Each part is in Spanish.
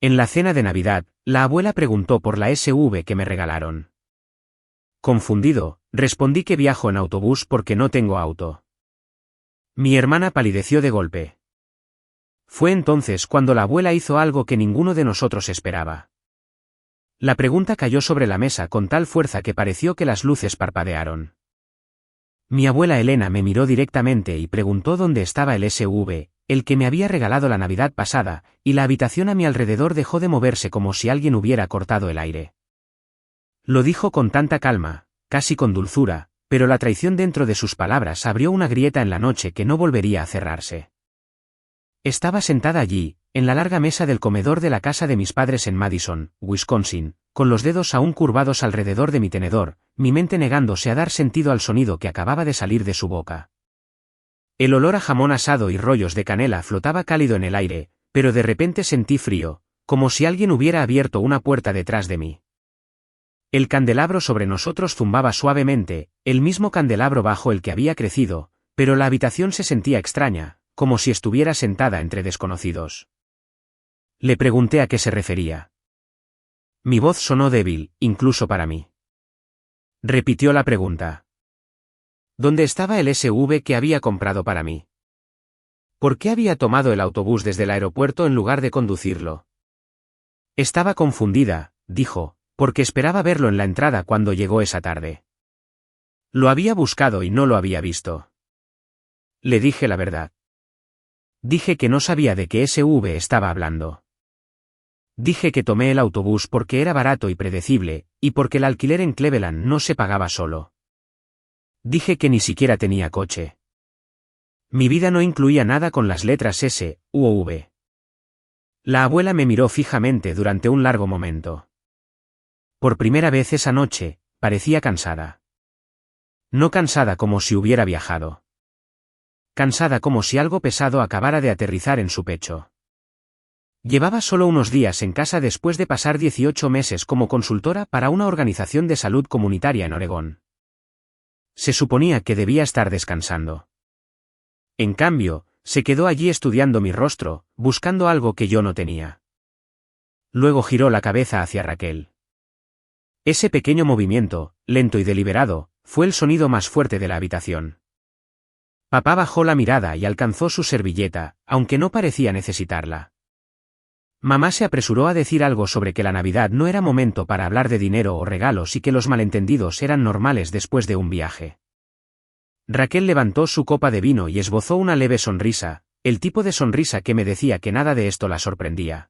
En la cena de Navidad, la abuela preguntó por la SUV que me regalaron. Confundido, respondí que viajo en autobús porque no tengo auto. Mi hermana palideció de golpe. Fue entonces cuando la abuela hizo algo que ninguno de nosotros esperaba. La pregunta cayó sobre la mesa con tal fuerza que pareció que las luces parpadearon. Mi abuela Elena me miró directamente y preguntó dónde estaba el SUV, el que me había regalado la Navidad pasada, y la habitación a mi alrededor dejó de moverse como si alguien hubiera cortado el aire. Lo dijo con tanta calma, casi con dulzura, pero la traición dentro de sus palabras abrió una grieta en la noche que no volvería a cerrarse. Estaba sentada allí, en la larga mesa del comedor de la casa de mis padres en Madison, Wisconsin, con los dedos aún curvados alrededor de mi tenedor, mi mente negándose a dar sentido al sonido que acababa de salir de su boca. El olor a jamón asado y rollos de canela flotaba cálido en el aire, pero de repente sentí frío, como si alguien hubiera abierto una puerta detrás de mí. El candelabro sobre nosotros zumbaba suavemente, el mismo candelabro bajo el que había crecido, pero la habitación se sentía extraña, como si estuviera sentada entre desconocidos. Le pregunté a qué se refería. Mi voz sonó débil, incluso para mí. Repitió la pregunta. ¿Dónde estaba el SUV que había comprado para mí? ¿Por qué había tomado el autobús desde el aeropuerto en lugar de conducirlo? Estaba confundida, dijo, porque esperaba verlo en la entrada cuando llegó esa tarde. Lo había buscado y no lo había visto. Le dije la verdad. Dije que no sabía de qué SUV estaba hablando. Dije que tomé el autobús porque era barato y predecible, y porque el alquiler en Cleveland no se pagaba solo. Dije que ni siquiera tenía coche. Mi vida no incluía nada con las letras S, U o V. La abuela me miró fijamente durante un largo momento. Por primera vez esa noche, parecía cansada. No cansada como si hubiera viajado. Cansada como si algo pesado acabara de aterrizar en su pecho. Llevaba solo unos días en casa después de pasar 18 meses como consultora para una organización de salud comunitaria en Oregón. Se suponía que debía estar descansando. En cambio, se quedó allí estudiando mi rostro, buscando algo que yo no tenía. Luego giró la cabeza hacia Raquel. Ese pequeño movimiento, lento y deliberado, fue el sonido más fuerte de la habitación. Papá bajó la mirada y alcanzó su servilleta, aunque no parecía necesitarla. Mamá se apresuró a decir algo sobre que la Navidad no era momento para hablar de dinero o regalos y que los malentendidos eran normales después de un viaje. Raquel levantó su copa de vino y esbozó una leve sonrisa, el tipo de sonrisa que me decía que nada de esto la sorprendía.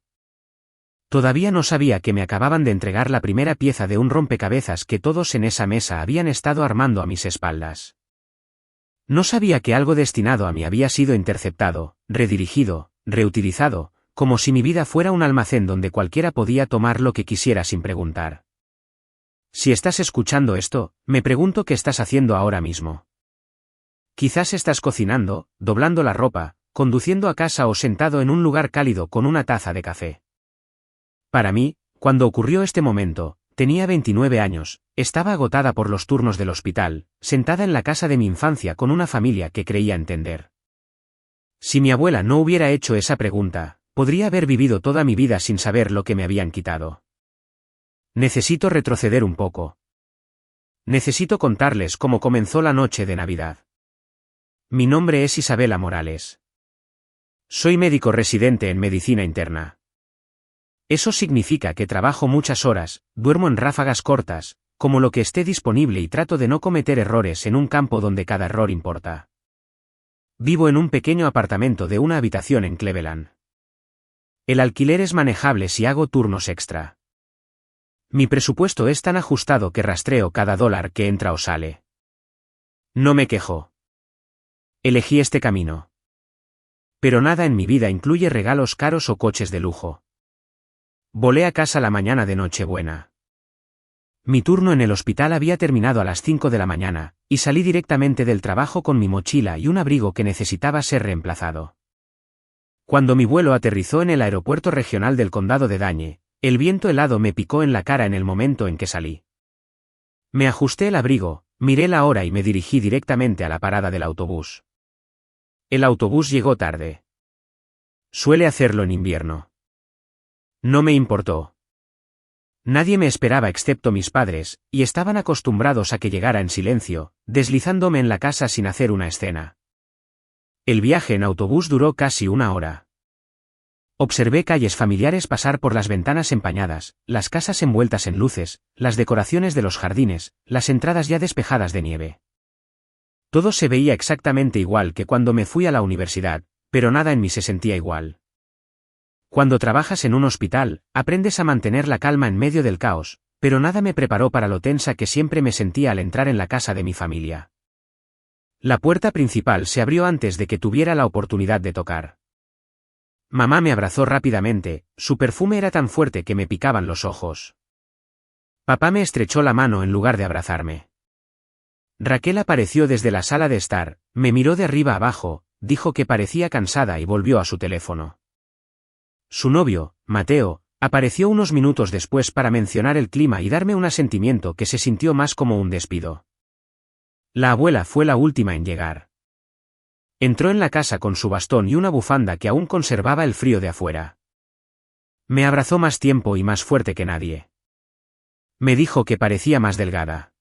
Todavía no sabía que me acababan de entregar la primera pieza de un rompecabezas que todos en esa mesa habían estado armando a mis espaldas. No sabía que algo destinado a mí había sido interceptado, redirigido, reutilizado, como si mi vida fuera un almacén donde cualquiera podía tomar lo que quisiera sin preguntar. Si estás escuchando esto, me pregunto qué estás haciendo ahora mismo. Quizás estás cocinando, doblando la ropa, conduciendo a casa o sentado en un lugar cálido con una taza de café. Para mí, cuando ocurrió este momento, tenía 29 años, estaba agotada por los turnos del hospital, sentada en la casa de mi infancia con una familia que creía entender. Si mi abuela no hubiera hecho esa pregunta, podría haber vivido toda mi vida sin saber lo que me habían quitado. Necesito retroceder un poco. Necesito contarles cómo comenzó la noche de Navidad. Mi nombre es Isabela Morales. Soy médico residente en medicina interna. Eso significa que trabajo muchas horas, duermo en ráfagas cortas, como lo que esté disponible y trato de no cometer errores en un campo donde cada error importa. Vivo en un pequeño apartamento de una habitación en Cleveland. El alquiler es manejable si hago turnos extra. Mi presupuesto es tan ajustado que rastreo cada dólar que entra o sale. No me quejo. Elegí este camino. Pero nada en mi vida incluye regalos caros o coches de lujo. Volé a casa la mañana de Nochebuena. Mi turno en el hospital había terminado a las 5 de la mañana, y salí directamente del trabajo con mi mochila y un abrigo que necesitaba ser reemplazado. Cuando mi vuelo aterrizó en el aeropuerto regional del condado de Dane, el viento helado me picó en la cara en el momento en que salí. Me ajusté el abrigo, miré la hora y me dirigí directamente a la parada del autobús. El autobús llegó tarde. Suele hacerlo en invierno. No me importó. Nadie me esperaba excepto mis padres, y estaban acostumbrados a que llegara en silencio, deslizándome en la casa sin hacer una escena. El viaje en autobús duró casi 1 hora. Observé calles familiares pasar por las ventanas empañadas, las casas envueltas en luces, las decoraciones de los jardines, las entradas ya despejadas de nieve. Todo se veía exactamente igual que cuando me fui a la universidad, pero nada en mí se sentía igual. Cuando trabajas en un hospital, aprendes a mantener la calma en medio del caos, pero nada me preparó para lo tensa que siempre me sentía al entrar en la casa de mi familia. La puerta principal se abrió antes de que tuviera la oportunidad de tocar. Mamá me abrazó rápidamente, su perfume era tan fuerte que me picaban los ojos. Papá me estrechó la mano en lugar de abrazarme. Raquel apareció desde la sala de estar, me miró de arriba abajo, dijo que parecía cansada y volvió a su teléfono. Su novio, Mateo, apareció unos minutos después para mencionar el clima y darme un asentimiento que se sintió más como un despido. La abuela fue la última en llegar. Entró en la casa con su bastón y una bufanda que aún conservaba el frío de afuera. Me abrazó más tiempo y más fuerte que nadie. Me dijo que parecía más delgada.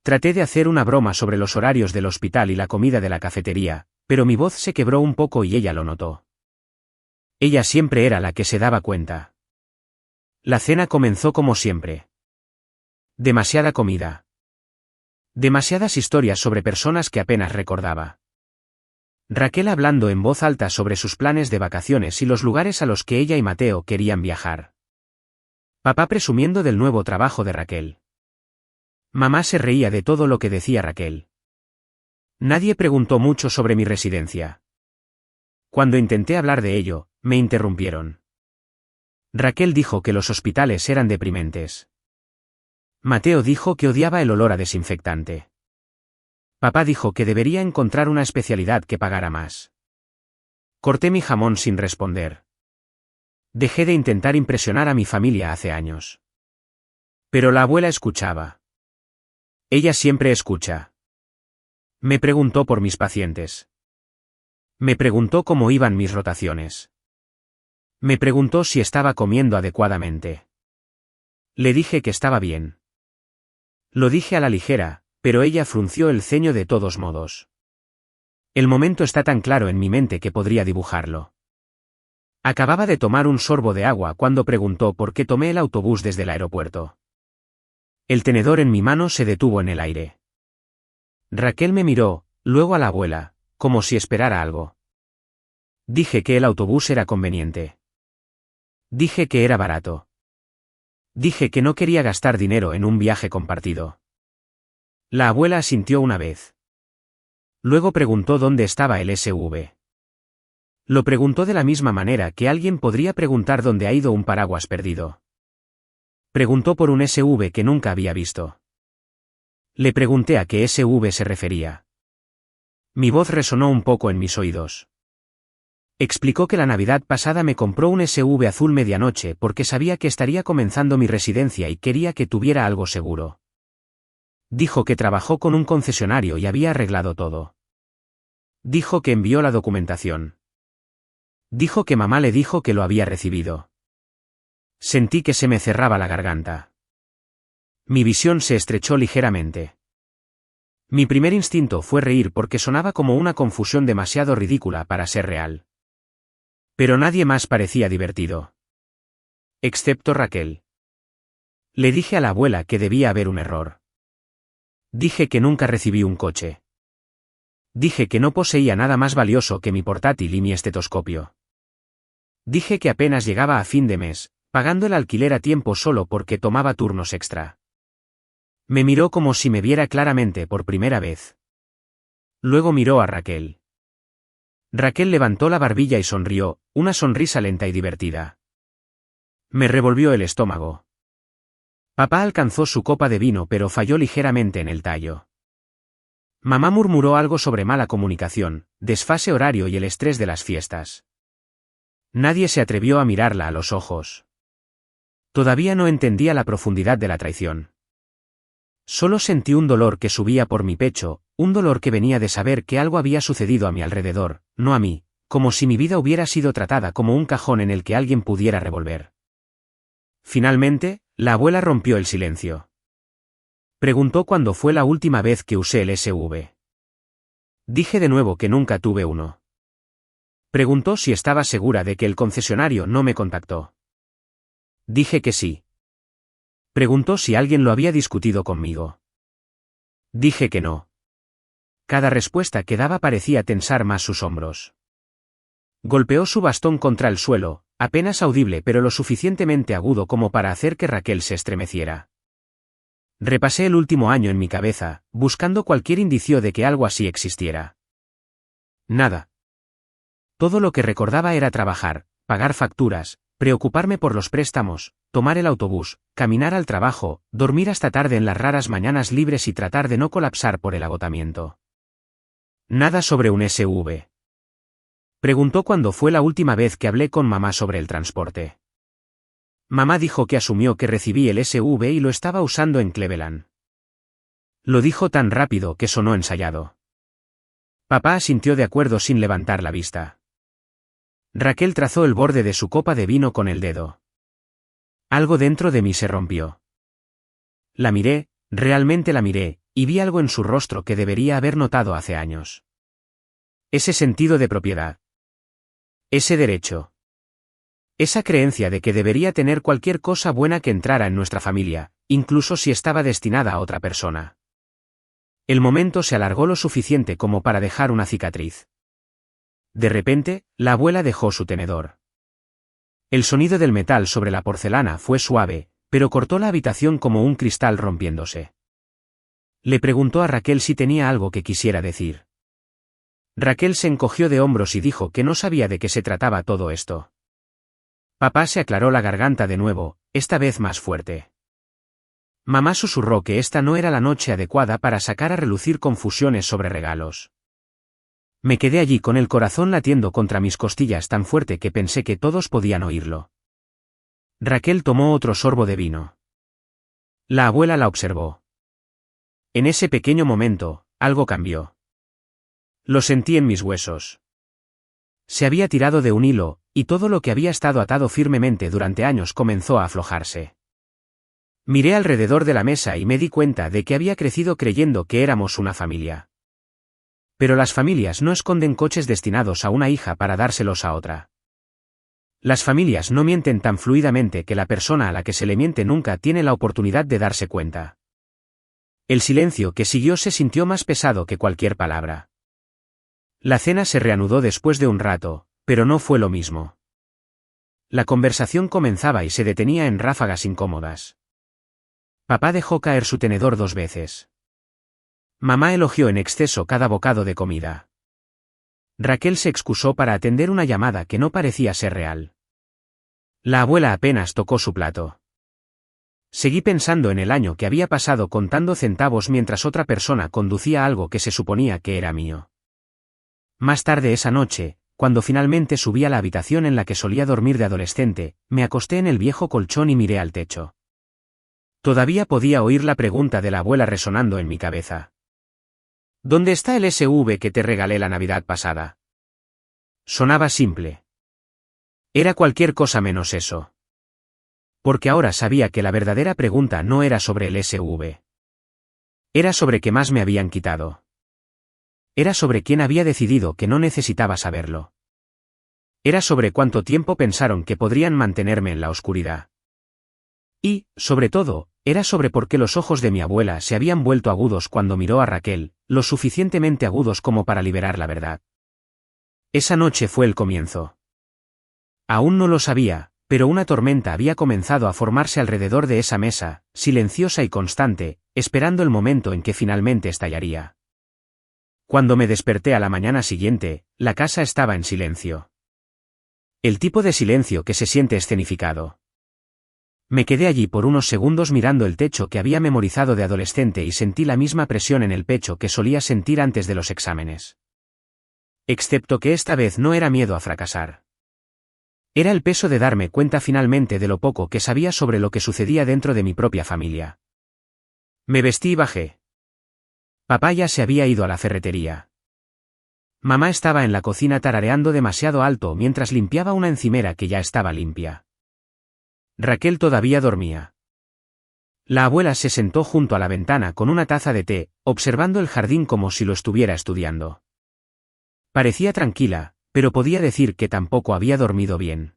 Traté de hacer una broma sobre los horarios del hospital y la comida de la cafetería, pero mi voz se quebró un poco y ella lo notó. Ella siempre era la que se daba cuenta. La cena comenzó como siempre. Demasiada comida. Demasiadas historias sobre personas que apenas recordaba. Raquel hablando en voz alta sobre sus planes de vacaciones y los lugares a los que ella y Mateo querían viajar. Papá presumiendo del nuevo trabajo de Raquel. Mamá se reía de todo lo que decía Raquel. Nadie preguntó mucho sobre mi residencia. Cuando intenté hablar de ello, me interrumpieron. Raquel dijo que los hospitales eran deprimentes. Mateo dijo que odiaba el olor a desinfectante. Papá dijo que debería encontrar una especialidad que pagara más. Corté mi jamón sin responder. Dejé de intentar impresionar a mi familia hace años. Pero la abuela escuchaba. Ella siempre escucha. Me preguntó por mis pacientes. Me preguntó cómo iban mis rotaciones. Me preguntó si estaba comiendo adecuadamente. Le dije que estaba bien. Lo dije a la ligera, pero ella frunció el ceño de todos modos. El momento está tan claro en mi mente que podría dibujarlo. Acababa de tomar un sorbo de agua cuando preguntó por qué tomé el autobús desde el aeropuerto. El tenedor en mi mano se detuvo en el aire. Raquel me miró, luego a la abuela, como si esperara algo. Dije que el autobús era conveniente. Dije que era barato. Dije que no quería gastar dinero en un viaje compartido. La abuela asintió una vez. Luego preguntó dónde estaba el SV. Lo preguntó de la misma manera que alguien podría preguntar dónde ha ido un paraguas perdido. Preguntó por un SV que nunca había visto. Le pregunté a qué SV se refería. Mi voz resonó un poco en mis oídos. Explicó que la Navidad pasada me compró un SV azul medianoche porque sabía que estaría comenzando mi residencia y quería que tuviera algo seguro. Dijo que trabajó con un concesionario y había arreglado todo. Dijo que envió la documentación. Dijo que mamá le dijo que lo había recibido. Sentí que se me cerraba la garganta. Mi visión se estrechó ligeramente. Mi primer instinto fue reír porque sonaba como una confusión demasiado ridícula para ser real. Pero nadie más parecía divertido. Excepto Raquel. Le dije a la abuela que debía haber un error. Dije que nunca recibí un coche. Dije que no poseía nada más valioso que mi portátil y mi estetoscopio. Dije que apenas llegaba a fin de mes, pagando el alquiler a tiempo solo porque tomaba turnos extra. Me miró como si me viera claramente por primera vez. Luego miró a Raquel. Raquel levantó la barbilla y sonrió, una sonrisa lenta y divertida. Me revolvió el estómago. Papá alcanzó su copa de vino pero falló ligeramente en el tallo. Mamá murmuró algo sobre mala comunicación, desfase horario y el estrés de las fiestas. Nadie se atrevió a mirarla a los ojos. Todavía no entendía la profundidad de la traición. Solo sentí un dolor que subía por mi pecho, un dolor que venía de saber que algo había sucedido a mi alrededor, no a mí, como si mi vida hubiera sido tratada como un cajón en el que alguien pudiera revolver. Finalmente, la abuela rompió el silencio. Preguntó cuándo fue la última vez que usé el SV. Dije de nuevo que nunca tuve uno. Preguntó si estaba segura de que el concesionario no me contactó. Dije que sí. Preguntó si alguien lo había discutido conmigo. Dije que no. Cada respuesta que daba parecía tensar más sus hombros. Golpeó su bastón contra el suelo, apenas audible pero lo suficientemente agudo como para hacer que Raquel se estremeciera. Repasé el último año en mi cabeza, buscando cualquier indicio de que algo así existiera. Nada. Todo lo que recordaba era trabajar, pagar facturas, preocuparme por los préstamos, tomar el autobús, caminar al trabajo, dormir hasta tarde en las raras mañanas libres y tratar de no colapsar por el agotamiento. Nada sobre un SV. Preguntó cuándo fue la última vez que hablé con mamá sobre el transporte. Mamá dijo que asumió que recibí el SV y lo estaba usando en Cleveland. Lo dijo tan rápido que sonó ensayado. Papá asintió de acuerdo sin levantar la vista. Raquel trazó el borde de su copa de vino con el dedo. Algo dentro de mí se rompió. La miré, realmente la miré, y vi algo en su rostro que debería haber notado hace años. Ese sentido de propiedad. Ese derecho. Esa creencia de que debería tener cualquier cosa buena que entrara en nuestra familia, incluso si estaba destinada a otra persona. El momento se alargó lo suficiente como para dejar una cicatriz. De repente, la abuela dejó su tenedor. El sonido del metal sobre la porcelana fue suave, pero cortó la habitación como un cristal rompiéndose. Le preguntó a Raquel si tenía algo que quisiera decir. Raquel se encogió de hombros y dijo que no sabía de qué se trataba todo esto. Papá se aclaró la garganta de nuevo, esta vez más fuerte. Mamá susurró que esta no era la noche adecuada para sacar a relucir confusiones sobre regalos. Me quedé allí con el corazón latiendo contra mis costillas tan fuerte que pensé que todos podían oírlo. Raquel tomó otro sorbo de vino. La abuela la observó. En ese pequeño momento, algo cambió. Lo sentí en mis huesos. Se había tirado de un hilo, y todo lo que había estado atado firmemente durante años comenzó a aflojarse. Miré alrededor de la mesa y me di cuenta de que había crecido creyendo que éramos una familia. Pero las familias no esconden coches destinados a una hija para dárselos a otra. Las familias no mienten tan fluidamente que la persona a la que se le miente nunca tiene la oportunidad de darse cuenta. El silencio que siguió se sintió más pesado que cualquier palabra. La cena se reanudó después de un rato, pero no fue lo mismo. La conversación comenzaba y se detenía en ráfagas incómodas. Papá dejó caer su tenedor 2 veces. Mamá elogió en exceso cada bocado de comida. Raquel se excusó para atender una llamada que no parecía ser real. La abuela apenas tocó su plato. Seguí pensando en el año que había pasado contando centavos mientras otra persona conducía algo que se suponía que era mío. Más tarde esa noche, cuando finalmente subí a la habitación en la que solía dormir de adolescente, me acosté en el viejo colchón y miré al techo. Todavía podía oír la pregunta de la abuela resonando en mi cabeza. ¿Dónde está el SV que te regalé la Navidad pasada? Sonaba simple. Era cualquier cosa menos eso. Porque ahora sabía que la verdadera pregunta no era sobre el SV. Era sobre qué más me habían quitado. Era sobre quién había decidido que no necesitaba saberlo. Era sobre cuánto tiempo pensaron que podrían mantenerme en la oscuridad. Y, sobre todo, era sobre por qué los ojos de mi abuela se habían vuelto agudos cuando miró a Raquel, lo suficientemente agudos como para liberar la verdad. Esa noche fue el comienzo. Aún no lo sabía, pero una tormenta había comenzado a formarse alrededor de esa mesa, silenciosa y constante, esperando el momento en que finalmente estallaría. Cuando me desperté a la mañana siguiente, la casa estaba en silencio. El tipo de silencio que se siente escenificado. Me quedé allí por unos segundos mirando el techo que había memorizado de adolescente y sentí la misma presión en el pecho que solía sentir antes de los exámenes. Excepto que esta vez no era miedo a fracasar. Era el peso de darme cuenta finalmente de lo poco que sabía sobre lo que sucedía dentro de mi propia familia. Me vestí y bajé. Papá ya se había ido a la ferretería. Mamá estaba en la cocina tarareando demasiado alto mientras limpiaba una encimera que ya estaba limpia. Raquel todavía dormía. La abuela se sentó junto a la ventana con una taza de té, observando el jardín como si lo estuviera estudiando. Parecía tranquila, pero podía decir que tampoco había dormido bien.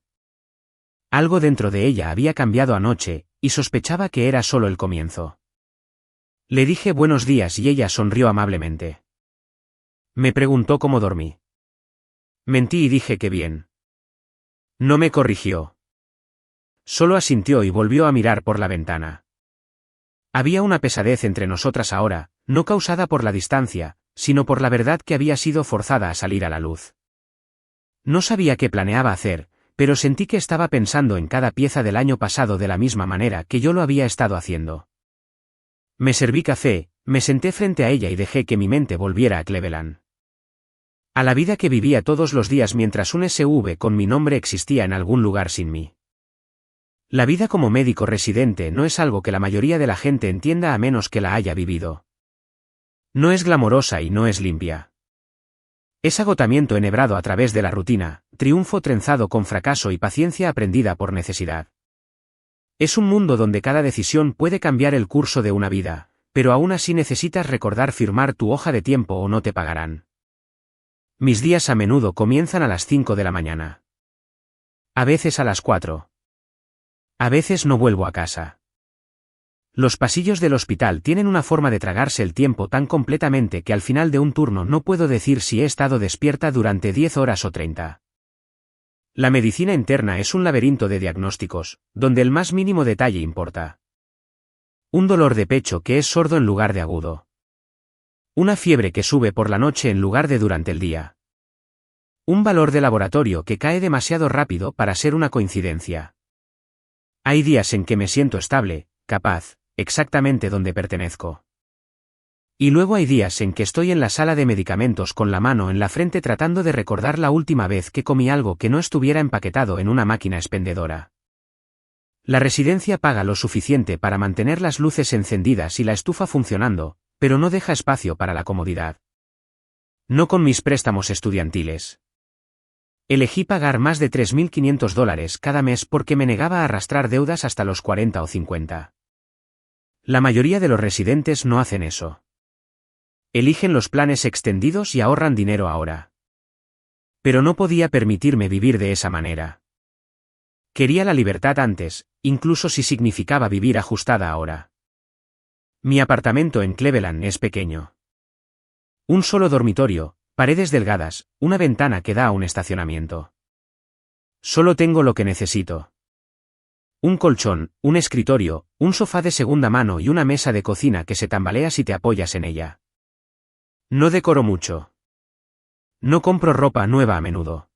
Algo dentro de ella había cambiado anoche, y sospechaba que era solo el comienzo. Le dije buenos días y ella sonrió amablemente. Me preguntó cómo dormí. Mentí y dije que bien. No me corrigió. Solo asintió y volvió a mirar por la ventana. Había una pesadez entre nosotras ahora, no causada por la distancia, sino por la verdad que había sido forzada a salir a la luz. No sabía qué planeaba hacer, pero sentí que estaba pensando en cada pieza del año pasado de la misma manera que yo lo había estado haciendo. Me serví café, me senté frente a ella y dejé que mi mente volviera a Cleveland. A la vida que vivía todos los días mientras un SV con mi nombre existía en algún lugar sin mí. La vida como médico residente no es algo que la mayoría de la gente entienda a menos que la haya vivido. No es glamorosa y no es limpia. Es agotamiento enhebrado a través de la rutina, triunfo trenzado con fracaso y paciencia aprendida por necesidad. Es un mundo donde cada decisión puede cambiar el curso de una vida, pero aún así necesitas recordar firmar tu hoja de tiempo o no te pagarán. Mis días a menudo comienzan a las 5 de la mañana. A veces a las 4. A veces no vuelvo a casa. Los pasillos del hospital tienen una forma de tragarse el tiempo tan completamente que al final de un turno no puedo decir si he estado despierta durante 10 horas o 30. La medicina interna es un laberinto de diagnósticos, donde el más mínimo detalle importa. Un dolor de pecho que es sordo en lugar de agudo. Una fiebre que sube por la noche en lugar de durante el día. Un valor de laboratorio que cae demasiado rápido para ser una coincidencia. Hay días en que me siento estable, capaz, exactamente donde pertenezco. Y luego hay días en que estoy en la sala de medicamentos con la mano en la frente tratando de recordar la última vez que comí algo que no estuviera empaquetado en una máquina expendedora. La residencia paga lo suficiente para mantener las luces encendidas y la estufa funcionando, pero no deja espacio para la comodidad. No con mis préstamos estudiantiles. Elegí pagar más de $3.500 cada mes porque me negaba a arrastrar deudas hasta los 40 o 50. La mayoría de los residentes no hacen eso. Eligen los planes extendidos y ahorran dinero ahora. Pero no podía permitirme vivir de esa manera. Quería la libertad antes, incluso si significaba vivir ajustada ahora. Mi apartamento en Cleveland es pequeño. Un solo dormitorio, paredes delgadas, una ventana que da a un estacionamiento. Solo tengo lo que necesito. Un colchón, un escritorio, un sofá de segunda mano y una mesa de cocina que se tambalea si te apoyas en ella. No decoro mucho. No compro ropa nueva a menudo.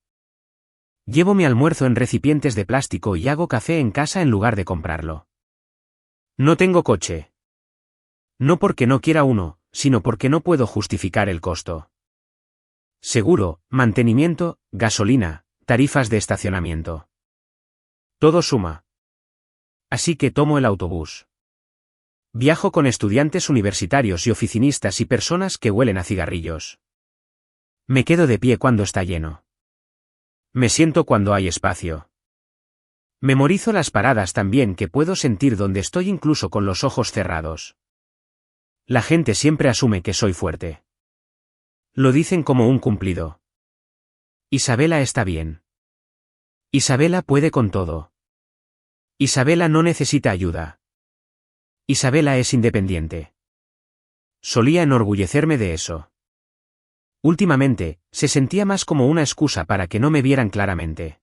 Llevo mi almuerzo en recipientes de plástico y hago café en casa en lugar de comprarlo. No tengo coche. No porque no quiera uno, sino porque no puedo justificar el costo. Seguro, mantenimiento, gasolina, tarifas de estacionamiento. Todo suma. Así que tomo el autobús. Viajo con estudiantes universitarios y oficinistas y personas que huelen a cigarrillos. Me quedo de pie cuando está lleno. Me siento cuando hay espacio. Memorizo las paradas tan bien que puedo sentir dónde estoy incluso con los ojos cerrados. La gente siempre asume que soy fuerte. Lo dicen como un cumplido. Isabela está bien. Isabela puede con todo. Isabela no necesita ayuda. Isabela es independiente. Solía enorgullecerme de eso. Últimamente, se sentía más como una excusa para que no me vieran claramente.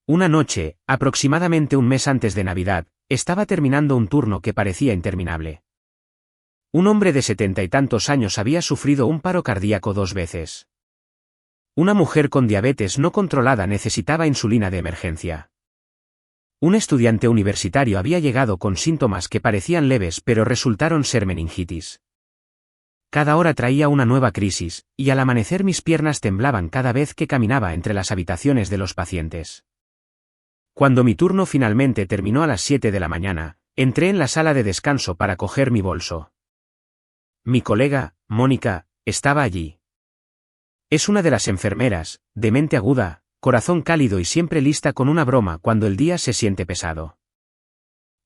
Una noche, aproximadamente un mes antes de Navidad, estaba terminando un turno que parecía interminable. Un hombre de 70 y tantos años había sufrido un paro cardíaco 2 veces. Una mujer con diabetes no controlada necesitaba insulina de emergencia. Un estudiante universitario había llegado con síntomas que parecían leves pero resultaron ser meningitis. Cada hora traía una nueva crisis, y al amanecer mis piernas temblaban cada vez que caminaba entre las habitaciones de los pacientes. Cuando mi turno finalmente terminó a las 7 de la mañana, entré en la sala de descanso para coger mi bolso. Mi colega, Mónica, estaba allí. Es una de las enfermeras, de mente aguda, corazón cálido y siempre lista con una broma cuando el día se siente pesado.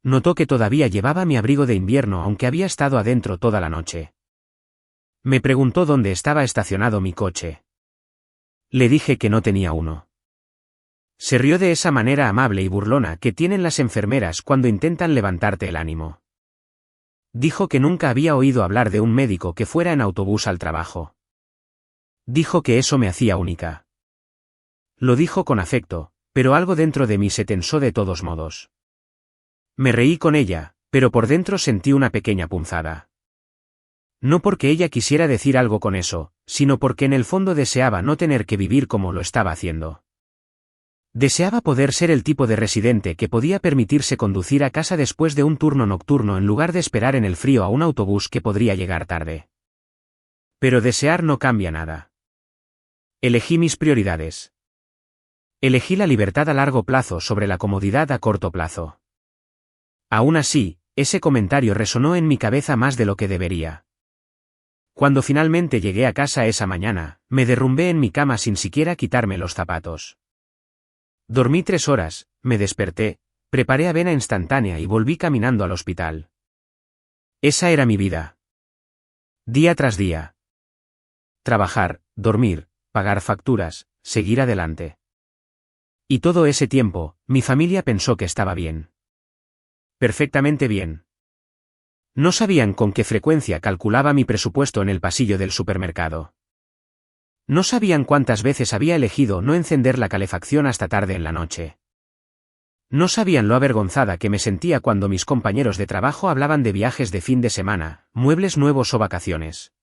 Notó que todavía llevaba mi abrigo de invierno aunque había estado adentro toda la noche. Me preguntó dónde estaba estacionado mi coche. Le dije que no tenía uno. Se rió de esa manera amable y burlona que tienen las enfermeras cuando intentan levantarte el ánimo. Dijo que nunca había oído hablar de un médico que fuera en autobús al trabajo. Dijo que eso me hacía única. Lo dijo con afecto, pero algo dentro de mí se tensó de todos modos. Me reí con ella, pero por dentro sentí una pequeña punzada. No porque ella quisiera decir algo con eso, sino porque en el fondo deseaba no tener que vivir como lo estaba haciendo. Deseaba poder ser el tipo de residente que podía permitirse conducir a casa después de un turno nocturno en lugar de esperar en el frío a un autobús que podría llegar tarde. Pero desear no cambia nada. Elegí mis prioridades. Elegí la libertad a largo plazo sobre la comodidad a corto plazo. Aún así, ese comentario resonó en mi cabeza más de lo que debería. Cuando finalmente llegué a casa esa mañana, me derrumbé en mi cama sin siquiera quitarme los zapatos. Dormí 3 horas, me desperté, preparé avena instantánea y volví caminando al hospital. Esa era mi vida. Día tras día. Trabajar, dormir, pagar facturas, seguir adelante. Y todo ese tiempo, mi familia pensó que estaba bien. Perfectamente bien. No sabían con qué frecuencia calculaba mi presupuesto en el pasillo del supermercado. No sabían cuántas veces había elegido no encender la calefacción hasta tarde en la noche. No sabían lo avergonzada que me sentía cuando mis compañeros de trabajo hablaban de viajes de fin de semana, muebles nuevos o vacaciones.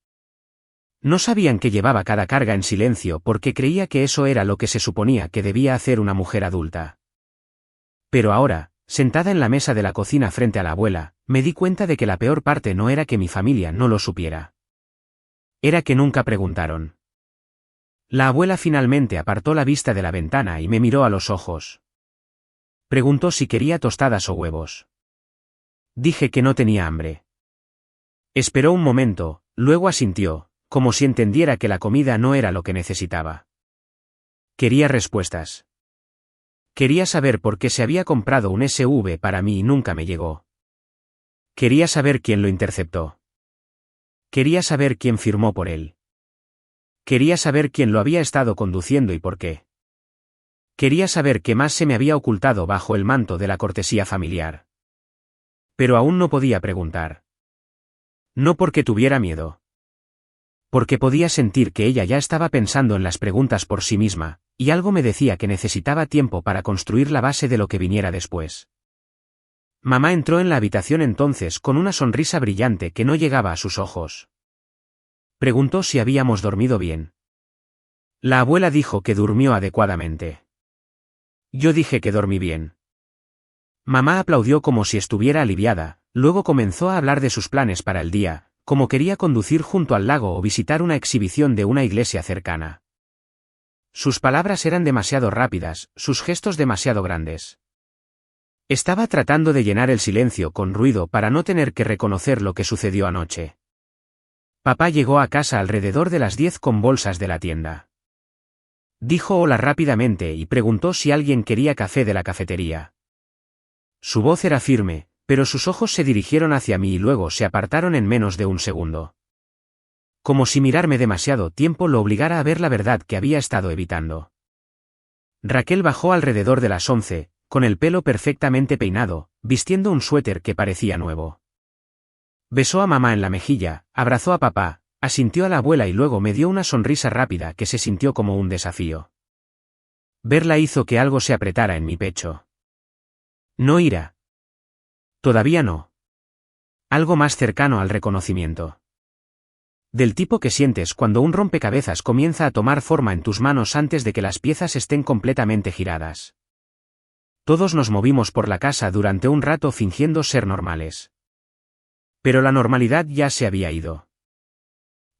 No sabían que llevaba cada carga en silencio porque creía que eso era lo que se suponía que debía hacer una mujer adulta. Pero ahora, sentada en la mesa de la cocina frente a la abuela, me di cuenta de que la peor parte no era que mi familia no lo supiera. Era que nunca preguntaron. La abuela finalmente apartó la vista de la ventana y me miró a los ojos. Preguntó si quería tostadas o huevos. Dije que no tenía hambre. Esperó un momento, luego asintió, como si entendiera que la comida no era lo que necesitaba. Quería respuestas. Quería saber por qué se había comprado un SUV para mí y nunca me llegó. Quería saber quién lo interceptó. Quería saber quién firmó por él. Quería saber quién lo había estado conduciendo y por qué. Quería saber qué más se me había ocultado bajo el manto de la cortesía familiar. Pero aún no podía preguntar. No porque tuviera miedo. Porque podía sentir que ella ya estaba pensando en las preguntas por sí misma, y algo me decía que necesitaba tiempo para construir la base de lo que viniera después. Mamá entró en la habitación entonces con una sonrisa brillante que no llegaba a sus ojos. Preguntó si habíamos dormido bien. La abuela dijo que durmió adecuadamente. Yo dije que dormí bien. Mamá aplaudió como si estuviera aliviada, luego comenzó a hablar de sus planes para el día, como quería conducir junto al lago o visitar una exhibición de una iglesia cercana. Sus palabras eran demasiado rápidas, sus gestos demasiado grandes. Estaba tratando de llenar el silencio con ruido para no tener que reconocer lo que sucedió anoche. Papá llegó a casa alrededor de las 10 con bolsas de la tienda. Dijo hola rápidamente y preguntó si alguien quería café de la cafetería. Su voz era firme, pero sus ojos se dirigieron hacia mí y luego se apartaron en menos de un segundo. Como si mirarme demasiado tiempo lo obligara a ver la verdad que había estado evitando. Raquel bajó alrededor de las 11, con el pelo perfectamente peinado, vistiendo un suéter que parecía nuevo. Besó a mamá en la mejilla, abrazó a papá, asintió a la abuela y luego me dio una sonrisa rápida que se sintió como un desafío. Verla hizo que algo se apretara en mi pecho. No ira. Todavía no. Algo más cercano al reconocimiento. Del tipo que sientes cuando un rompecabezas comienza a tomar forma en tus manos antes de que las piezas estén completamente giradas. Todos nos movimos por la casa durante un rato fingiendo ser normales. Pero la normalidad ya se había ido.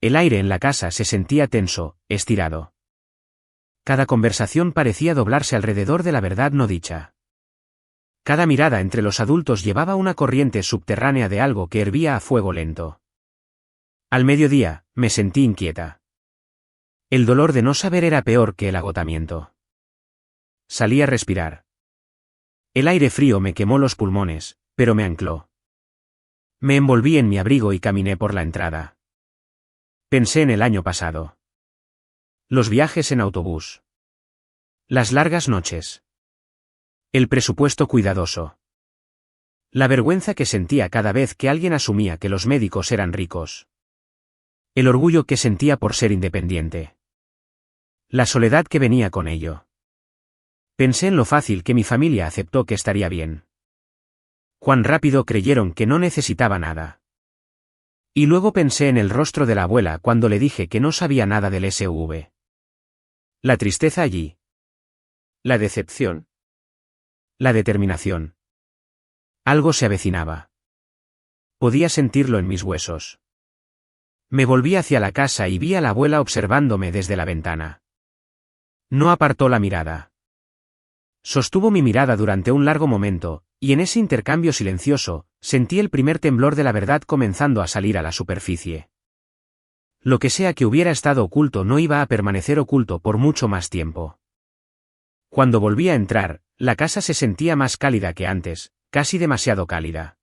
El aire en la casa se sentía tenso, estirado. Cada conversación parecía doblarse alrededor de la verdad no dicha. Cada mirada entre los adultos llevaba una corriente subterránea de algo que hervía a fuego lento. Al mediodía, me sentí inquieta. El dolor de no saber era peor que el agotamiento. Salí a respirar. El aire frío me quemó los pulmones, pero me ancló. Me envolví en mi abrigo y caminé por la entrada. Pensé en el año pasado. Los viajes en autobús. Las largas noches. El presupuesto cuidadoso. La vergüenza que sentía cada vez que alguien asumía que los médicos eran ricos. El orgullo que sentía por ser independiente. La soledad que venía con ello. Pensé en lo fácil que mi familia aceptó que estaría bien. Cuán rápido creyeron que no necesitaba nada. Y luego pensé en el rostro de la abuela cuando le dije que no sabía nada del SV. La tristeza allí. La decepción. La determinación. Algo se avecinaba. Podía sentirlo en mis huesos. Me volví hacia la casa y vi a la abuela observándome desde la ventana. No apartó la mirada. Sostuvo mi mirada durante un largo momento, y en ese intercambio silencioso, sentí el primer temblor de la verdad comenzando a salir a la superficie. Lo que sea que hubiera estado oculto no iba a permanecer oculto por mucho más tiempo. Cuando volví a entrar, la casa se sentía más cálida que antes, casi demasiado cálida.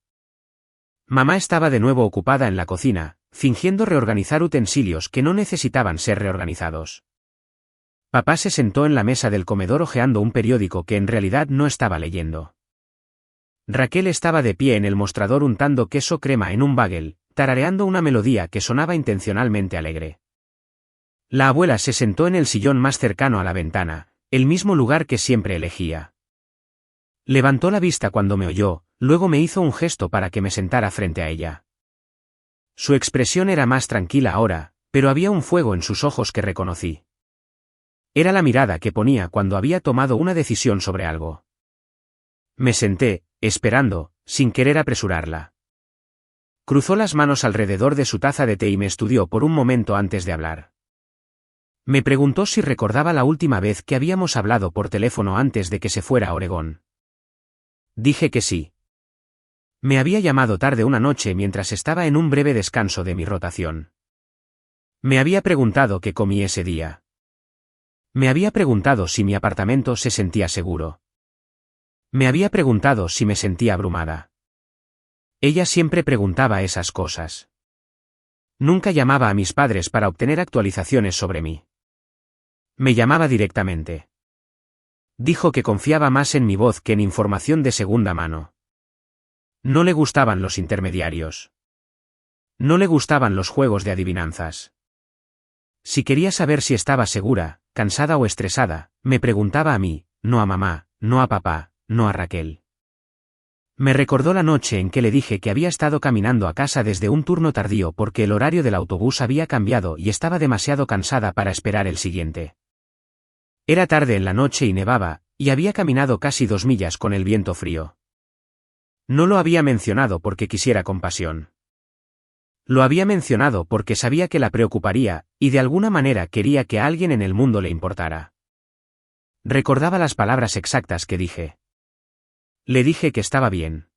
Mamá estaba de nuevo ocupada en la cocina, fingiendo reorganizar utensilios que no necesitaban ser reorganizados. Papá se sentó en la mesa del comedor hojeando un periódico que en realidad no estaba leyendo. Raquel estaba de pie en el mostrador untando queso crema en un bagel, tarareando una melodía que sonaba intencionalmente alegre. La abuela se sentó en el sillón más cercano a la ventana, el mismo lugar que siempre elegía. Levantó la vista cuando me oyó, luego me hizo un gesto para que me sentara frente a ella. Su expresión era más tranquila ahora, pero había un fuego en sus ojos que reconocí. Era la mirada que ponía cuando había tomado una decisión sobre algo. Me senté, esperando, sin querer apresurarla. Cruzó las manos alrededor de su taza de té y me estudió por un momento antes de hablar. Me preguntó si recordaba la última vez que habíamos hablado por teléfono antes de que se fuera a Oregón. Dije que sí. Me había llamado tarde una noche mientras estaba en un breve descanso de mi rotación. Me había preguntado qué comí ese día. Me había preguntado si mi apartamento se sentía seguro. Me había preguntado si me sentía abrumada. Ella siempre preguntaba esas cosas. Nunca llamaba a mis padres para obtener actualizaciones sobre mí. Me llamaba directamente. Dijo que confiaba más en mi voz que en información de segunda mano. No le gustaban los intermediarios. No le gustaban los juegos de adivinanzas. Si quería saber si estaba segura, cansada o estresada, me preguntaba a mí, no a mamá, no a papá, no a Raquel. Me recordó la noche en que le dije que había estado caminando a casa desde un turno tardío porque el horario del autobús había cambiado y estaba demasiado cansada para esperar el siguiente. Era tarde en la noche y nevaba, y había caminado casi 2 millas con el viento frío. No lo había mencionado porque quisiera compasión. Lo había mencionado porque sabía que la preocuparía, y de alguna manera quería que a alguien en el mundo le importara. Recordaba las palabras exactas que dije. Le dije que estaba bien.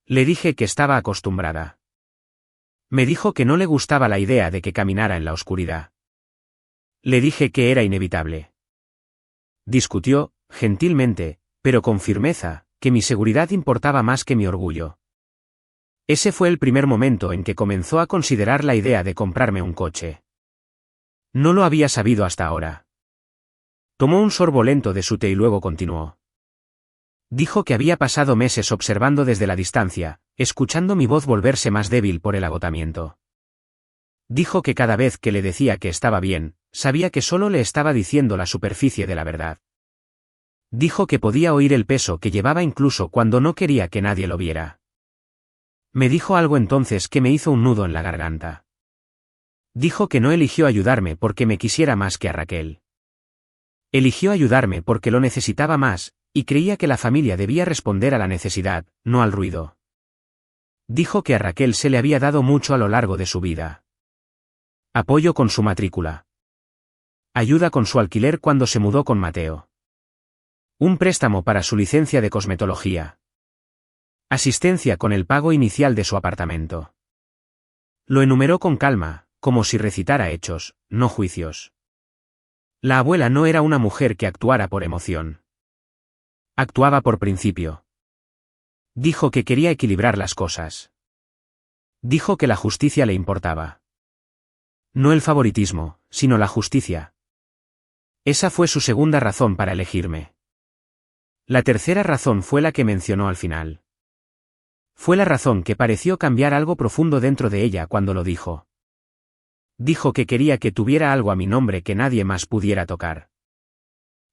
Le dije que estaba acostumbrada. Me dijo que no le gustaba la idea de que caminara en la oscuridad. Le dije que era inevitable. Discutió, gentilmente, pero con firmeza, que mi seguridad importaba más que mi orgullo. Ese fue el primer momento en que comenzó a considerar la idea de comprarme un coche. No lo había sabido hasta ahora. Tomó un sorbo lento de su té y luego continuó. Dijo que había pasado meses observando desde la distancia, escuchando mi voz volverse más débil por el agotamiento. Dijo que cada vez que le decía que estaba bien, sabía que solo le estaba diciendo la superficie de la verdad. Dijo que podía oír el peso que llevaba incluso cuando no quería que nadie lo viera. Me dijo algo entonces que me hizo un nudo en la garganta. Dijo que no eligió ayudarme porque me quisiera más que a Raquel. Eligió ayudarme porque lo necesitaba más, y creía que la familia debía responder a la necesidad, no al ruido. Dijo que a Raquel se le había dado mucho a lo largo de su vida. Apoyo con su matrícula. Ayuda con su alquiler cuando se mudó con Mateo. Un préstamo para su licencia de cosmetología. Asistencia con el pago inicial de su apartamento. Lo enumeró con calma, como si recitara hechos, no juicios. La abuela no era una mujer que actuara por emoción. Actuaba por principio. Dijo que quería equilibrar las cosas. Dijo que la justicia le importaba. No el favoritismo, sino la justicia. Esa fue su segunda razón para elegirme. La tercera razón fue la que mencionó al final. Fue la razón que pareció cambiar algo profundo dentro de ella cuando lo dijo. Dijo que quería que tuviera algo a mi nombre que nadie más pudiera tocar.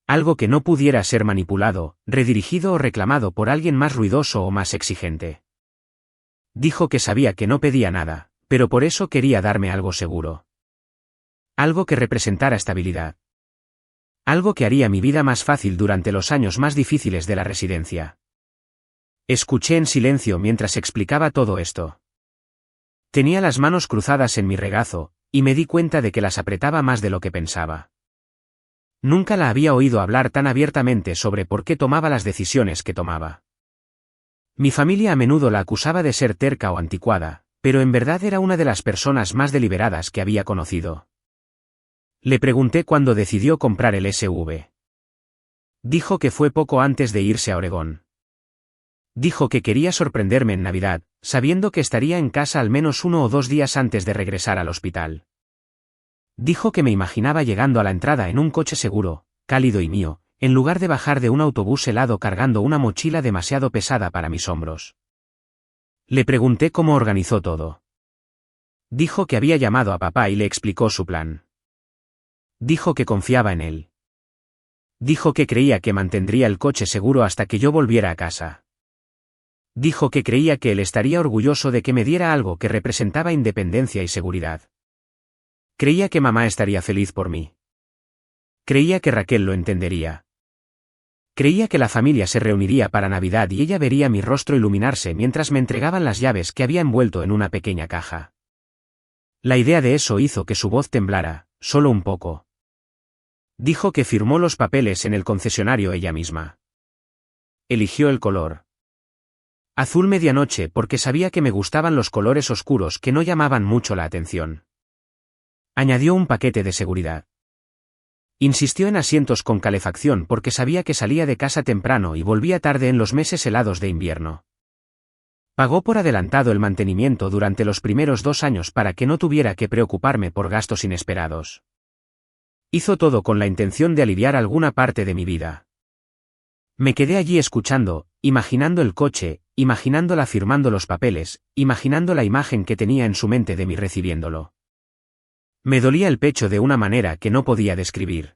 Algo que no pudiera ser manipulado, redirigido o reclamado por alguien más ruidoso o más exigente. Dijo que sabía que no pedía nada, pero por eso quería darme algo seguro. Algo que representara estabilidad. Algo que haría mi vida más fácil durante los años más difíciles de la residencia. Escuché en silencio mientras explicaba todo esto. Tenía las manos cruzadas en mi regazo, y me di cuenta de que las apretaba más de lo que pensaba. Nunca la había oído hablar tan abiertamente sobre por qué tomaba las decisiones que tomaba. Mi familia a menudo la acusaba de ser terca o anticuada, pero en verdad era una de las personas más deliberadas que había conocido. Le pregunté cuándo decidió comprar el SV. Dijo que fue poco antes de irse a Oregón. Dijo que quería sorprenderme en Navidad, sabiendo que estaría en casa al menos 1 o 2 días antes de regresar al hospital. Dijo que me imaginaba llegando a la entrada en un coche seguro, cálido y mío, en lugar de bajar de un autobús helado cargando una mochila demasiado pesada para mis hombros. Le pregunté cómo organizó todo. Dijo que había llamado a papá y le explicó su plan. Dijo que confiaba en él. Dijo que creía que mantendría el coche seguro hasta que yo volviera a casa. Dijo que creía que él estaría orgulloso de que me diera algo que representaba independencia y seguridad. Creía que mamá estaría feliz por mí. Creía que Raquel lo entendería. Creía que la familia se reuniría para Navidad y ella vería mi rostro iluminarse mientras me entregaban las llaves que había envuelto en una pequeña caja. La idea de eso hizo que su voz temblara, solo un poco. Dijo que firmó los papeles en el concesionario ella misma. Eligió el color azul medianoche porque sabía que me gustaban los colores oscuros que no llamaban mucho la atención. Añadió un paquete de seguridad. Insistió en asientos con calefacción porque sabía que salía de casa temprano y volvía tarde en los meses helados de invierno. Pagó por adelantado el mantenimiento durante los primeros 2 años para que no tuviera que preocuparme por gastos inesperados. Hizo todo con la intención de aliviar alguna parte de mi vida. Me quedé allí escuchando, imaginando el coche, imaginándola firmando los papeles, imaginando la imagen que tenía en su mente de mí recibiéndolo. Me dolía el pecho de una manera que no podía describir.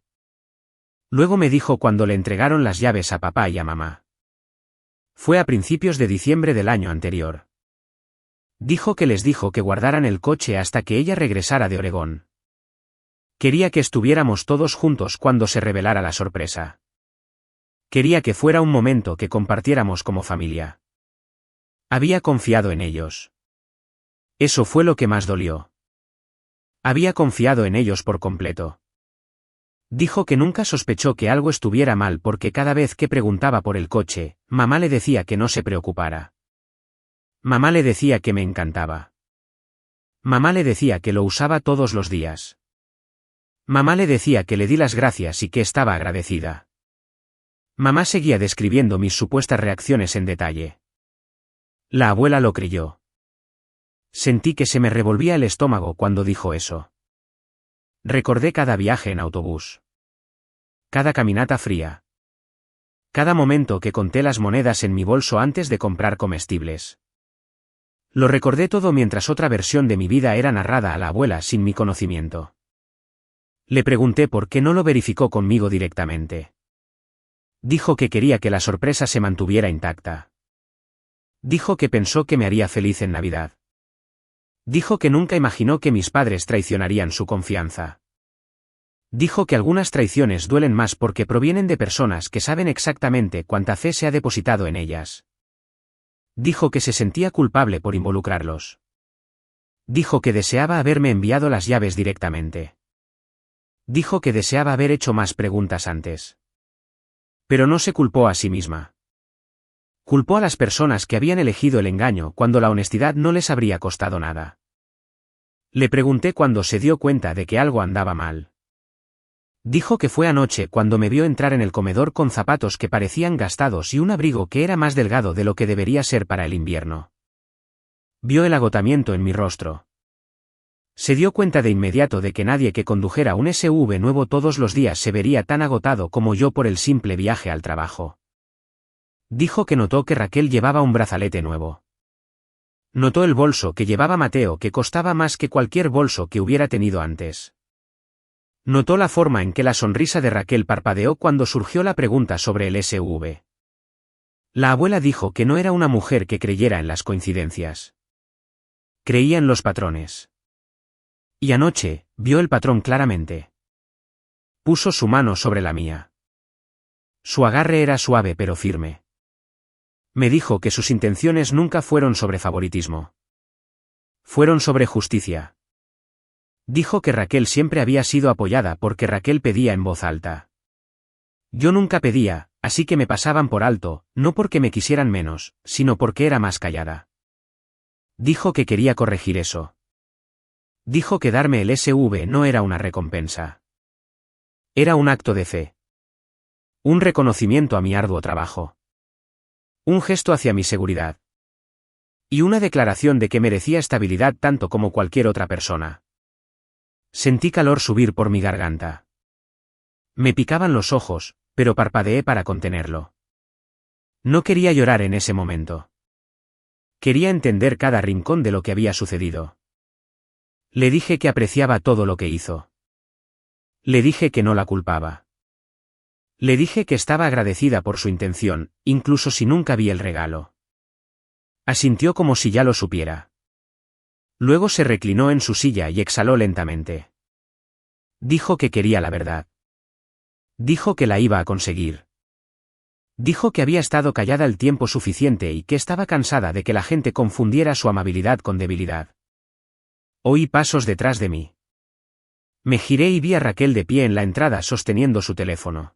Luego me dijo cuando le entregaron las llaves a papá y a mamá. Fue a principios de diciembre del año anterior. Dijo que les dijo que guardaran el coche hasta que ella regresara de Oregón. Quería que estuviéramos todos juntos cuando se revelara la sorpresa. Quería que fuera un momento que compartiéramos como familia. Había confiado en ellos. Eso fue lo que más dolió. Había confiado en ellos por completo. Dijo que nunca sospechó que algo estuviera mal porque cada vez que preguntaba por el coche, mamá le decía que no se preocupara. Mamá le decía que me encantaba. Mamá le decía que lo usaba todos los días. Mamá le decía que le di las gracias y que estaba agradecida. Mamá seguía describiendo mis supuestas reacciones en detalle. La abuela lo creyó. Sentí que se me revolvía el estómago cuando dijo eso. Recordé cada viaje en autobús. Cada caminata fría. Cada momento que conté las monedas en mi bolso antes de comprar comestibles. Lo recordé todo mientras otra versión de mi vida era narrada a la abuela sin mi conocimiento. Le pregunté por qué no lo verificó conmigo directamente. Dijo que quería que la sorpresa se mantuviera intacta. Dijo que pensó que me haría feliz en Navidad. Dijo que nunca imaginó que mis padres traicionarían su confianza. Dijo que algunas traiciones duelen más porque provienen de personas que saben exactamente cuánta fe se ha depositado en ellas. Dijo que se sentía culpable por involucrarlos. Dijo que deseaba haberme enviado las llaves directamente. Dijo que deseaba haber hecho más preguntas antes. Pero no se culpó a sí misma. Culpó a las personas que habían elegido el engaño cuando la honestidad no les habría costado nada. Le pregunté cuando se dio cuenta de que algo andaba mal. Dijo que fue anoche cuando me vio entrar en el comedor con zapatos que parecían gastados y un abrigo que era más delgado de lo que debería ser para el invierno. Vio el agotamiento en mi rostro. Se dio cuenta de inmediato de que nadie que condujera un SUV nuevo todos los días se vería tan agotado como yo por el simple viaje al trabajo. Dijo que notó que Raquel llevaba un brazalete nuevo. Notó el bolso que llevaba Mateo que costaba más que cualquier bolso que hubiera tenido antes. Notó la forma en que la sonrisa de Raquel parpadeó cuando surgió la pregunta sobre el SUV. La abuela dijo que no era una mujer que creyera en las coincidencias. Creía en los patrones. Y anoche, vio el patrón claramente. Puso su mano sobre la mía. Su agarre era suave pero firme. Me dijo que sus intenciones nunca fueron sobre favoritismo. Fueron sobre justicia. Dijo que Raquel siempre había sido apoyada porque Raquel pedía en voz alta. Yo nunca pedía, así que me pasaban por alto, no porque me quisieran menos, sino porque era más callada. Dijo que quería corregir eso. Dijo que darme el SV no era una recompensa. Era un acto de fe. Un reconocimiento a mi arduo trabajo. Un gesto hacia mi seguridad. Y una declaración de que merecía estabilidad tanto como cualquier otra persona. Sentí calor subir por mi garganta. Me picaban los ojos, pero parpadeé para contenerlo. No quería llorar en ese momento. Quería entender cada rincón de lo que había sucedido. Le dije que apreciaba todo lo que hizo. Le dije que no la culpaba. Le dije que estaba agradecida por su intención, incluso si nunca vi el regalo. Asintió como si ya lo supiera. Luego se reclinó en su silla y exhaló lentamente. Dijo que quería la verdad. Dijo que la iba a conseguir. Dijo que había estado callada el tiempo suficiente y que estaba cansada de que la gente confundiera su amabilidad con debilidad. Oí pasos detrás de mí. Me giré y vi a Raquel de pie en la entrada sosteniendo su teléfono.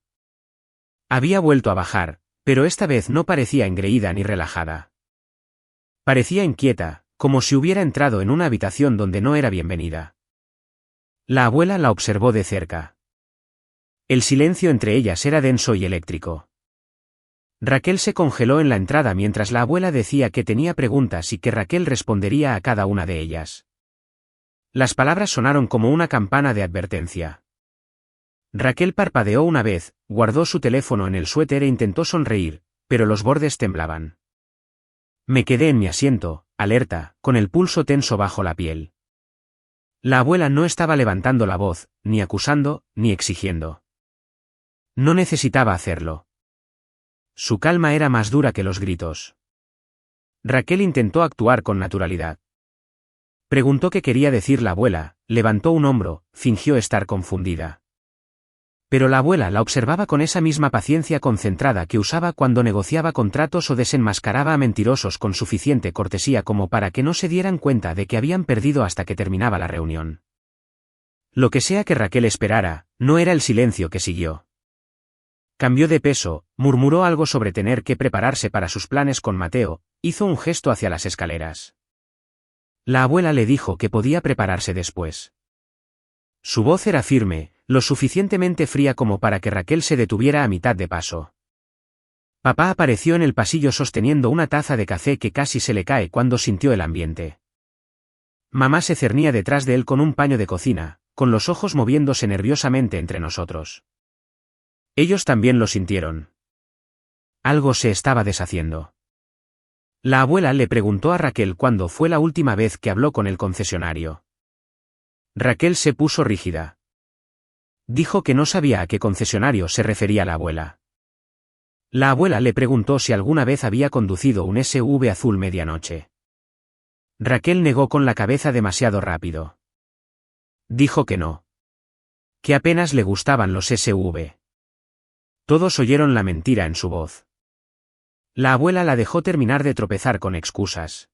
Había vuelto a bajar, pero esta vez no parecía engreída ni relajada. Parecía inquieta, como si hubiera entrado en una habitación donde no era bienvenida. La abuela la observó de cerca. El silencio entre ellas era denso y eléctrico. Raquel se congeló en la entrada mientras la abuela decía que tenía preguntas y que Raquel respondería a cada una de ellas. Las palabras sonaron como una campana de advertencia. Raquel parpadeó una vez, guardó su teléfono en el suéter e intentó sonreír, pero los bordes temblaban. Me quedé en mi asiento, alerta, con el pulso tenso bajo la piel. La abuela no estaba levantando la voz, ni acusando, ni exigiendo. No necesitaba hacerlo. Su calma era más dura que los gritos. Raquel intentó actuar con naturalidad. Preguntó qué quería decir la abuela, levantó un hombro, fingió estar confundida. Pero la abuela la observaba con esa misma paciencia concentrada que usaba cuando negociaba contratos o desenmascaraba a mentirosos con suficiente cortesía como para que no se dieran cuenta de que habían perdido hasta que terminaba la reunión. Lo que sea que Raquel esperara, no era el silencio que siguió. Cambió de peso, murmuró algo sobre tener que prepararse para sus planes con Mateo, hizo un gesto hacia las escaleras. La abuela le dijo que podía prepararse después. Su voz era firme, lo suficientemente fría como para que Raquel se detuviera a mitad de paso. Papá apareció en el pasillo sosteniendo una taza de café que casi se le cae cuando sintió el ambiente. Mamá se cernía detrás de él con un paño de cocina, con los ojos moviéndose nerviosamente entre nosotros. Ellos también lo sintieron. Algo se estaba deshaciendo. La abuela le preguntó a Raquel cuándo fue la última vez que habló con el concesionario. Raquel se puso rígida. Dijo que no sabía a qué concesionario se refería la abuela. La abuela le preguntó si alguna vez había conducido un SUV azul medianoche. Raquel negó con la cabeza demasiado rápido. Dijo que no. Que apenas le gustaban los SUV. Todos oyeron la mentira en su voz. La abuela la dejó terminar de tropezar con excusas.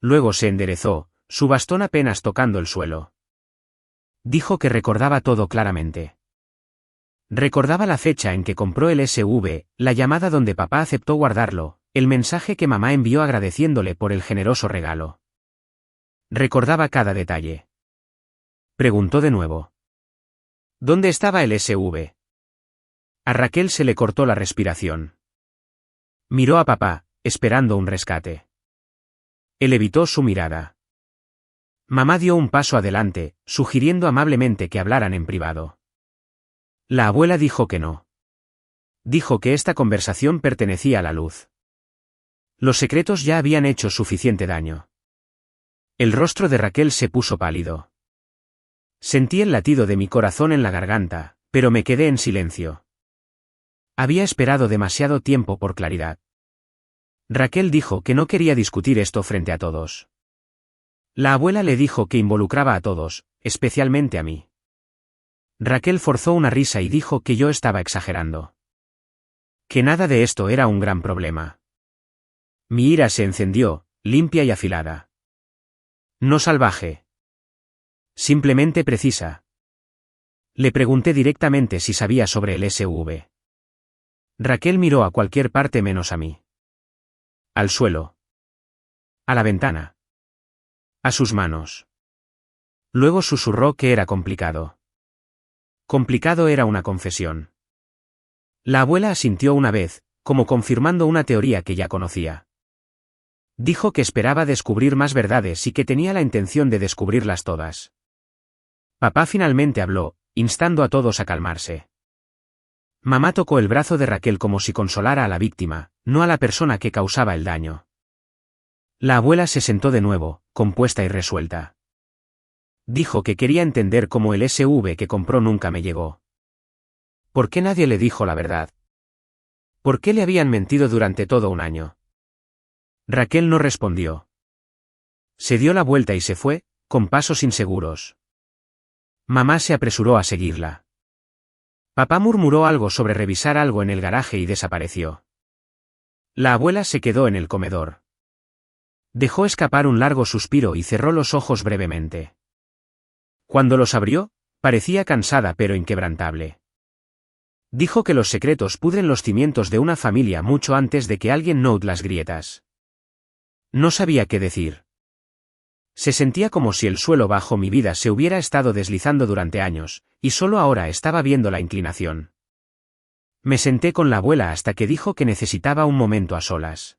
Luego se enderezó, su bastón apenas tocando el suelo. Dijo que recordaba todo claramente. Recordaba la fecha en que compró el SV, la llamada donde papá aceptó guardarlo, el mensaje que mamá envió agradeciéndole por el generoso regalo. Recordaba cada detalle. Preguntó de nuevo. ¿Dónde estaba el SV? A Raquel se le cortó la respiración. Miró a papá, esperando un rescate. Él evitó su mirada. Mamá dio un paso adelante, sugiriendo amablemente que hablaran en privado. La abuela dijo que no. Dijo que esta conversación pertenecía a la luz. Los secretos ya habían hecho suficiente daño. El rostro de Raquel se puso pálido. Sentí el latido de mi corazón en la garganta, pero me quedé en silencio. Había esperado demasiado tiempo por claridad. Raquel dijo que no quería discutir esto frente a todos. La abuela le dijo que involucraba a todos, especialmente a mí. Raquel forzó una risa y dijo que yo estaba exagerando. Que nada de esto era un gran problema. Mi ira se encendió, limpia y afilada. No salvaje. Simplemente precisa. Le pregunté directamente si sabía sobre el SV. Raquel miró a cualquier parte menos a mí. Al suelo. A la ventana. A sus manos. Luego susurró que era complicado. Complicado era una confesión. La abuela asintió una vez, como confirmando una teoría que ya conocía. Dijo que esperaba descubrir más verdades y que tenía la intención de descubrirlas todas. Papá finalmente habló, instando a todos a calmarse. Mamá tocó el brazo de Raquel como si consolara a la víctima, no a la persona que causaba el daño. La abuela se sentó de nuevo, compuesta y resuelta. Dijo que quería entender cómo el SV que compró nunca me llegó. ¿Por qué nadie le dijo la verdad? ¿Por qué le habían mentido durante todo un año? Raquel no respondió. Se dio la vuelta y se fue, con pasos inseguros. Mamá se apresuró a seguirla. Papá murmuró algo sobre revisar algo en el garaje y desapareció. La abuela se quedó en el comedor. Dejó escapar un largo suspiro y cerró los ojos brevemente. Cuando los abrió, parecía cansada pero inquebrantable. Dijo que los secretos pudren los cimientos de una familia mucho antes de que alguien note las grietas. No sabía qué decir. Se sentía como si el suelo bajo mi vida se hubiera estado deslizando durante años, y solo ahora estaba viendo la inclinación. Me senté con la abuela hasta que dijo que necesitaba un momento a solas.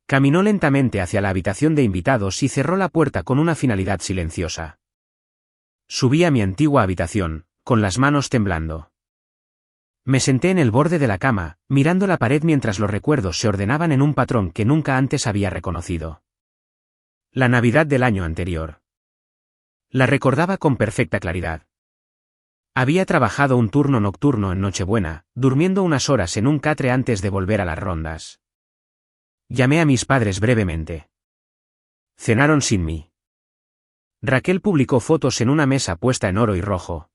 Caminó lentamente hacia la habitación de invitados y cerró la puerta con una finalidad silenciosa. Subí a mi antigua habitación, con las manos temblando. Me senté en el borde de la cama, mirando la pared mientras los recuerdos se ordenaban en un patrón que nunca antes había reconocido. La Navidad del año anterior. La recordaba con perfecta claridad. Había trabajado un turno nocturno en Nochebuena, durmiendo unas horas en un catre antes de volver a las rondas. Llamé a mis padres brevemente. Cenaron sin mí. Raquel publicó fotos en una mesa puesta en oro y rojo.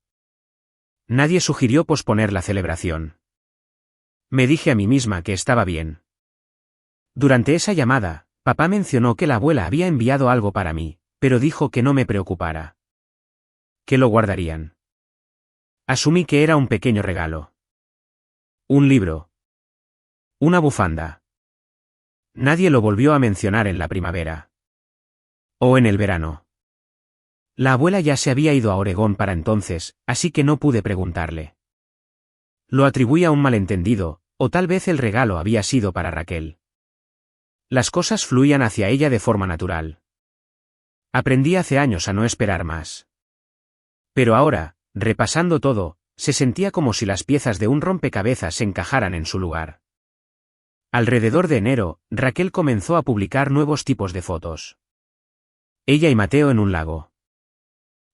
Nadie sugirió posponer la celebración. Me dije a mí misma que estaba bien. Durante esa llamada, papá mencionó que la abuela había enviado algo para mí, pero dijo que no me preocupara. Que lo guardarían. Asumí que era un pequeño regalo. Un libro. Una bufanda. Nadie lo volvió a mencionar en la primavera. O en el verano. La abuela ya se había ido a Oregón para entonces, así que no pude preguntarle. Lo atribuí a un malentendido, o tal vez el regalo había sido para Raquel. Las cosas fluían hacia ella de forma natural. Aprendí hace años a no esperar más. Pero ahora, repasando todo, se sentía como si las piezas de un rompecabezas se encajaran en su lugar. Alrededor de enero, Raquel comenzó a publicar nuevos tipos de fotos. Ella y Mateo en un lago.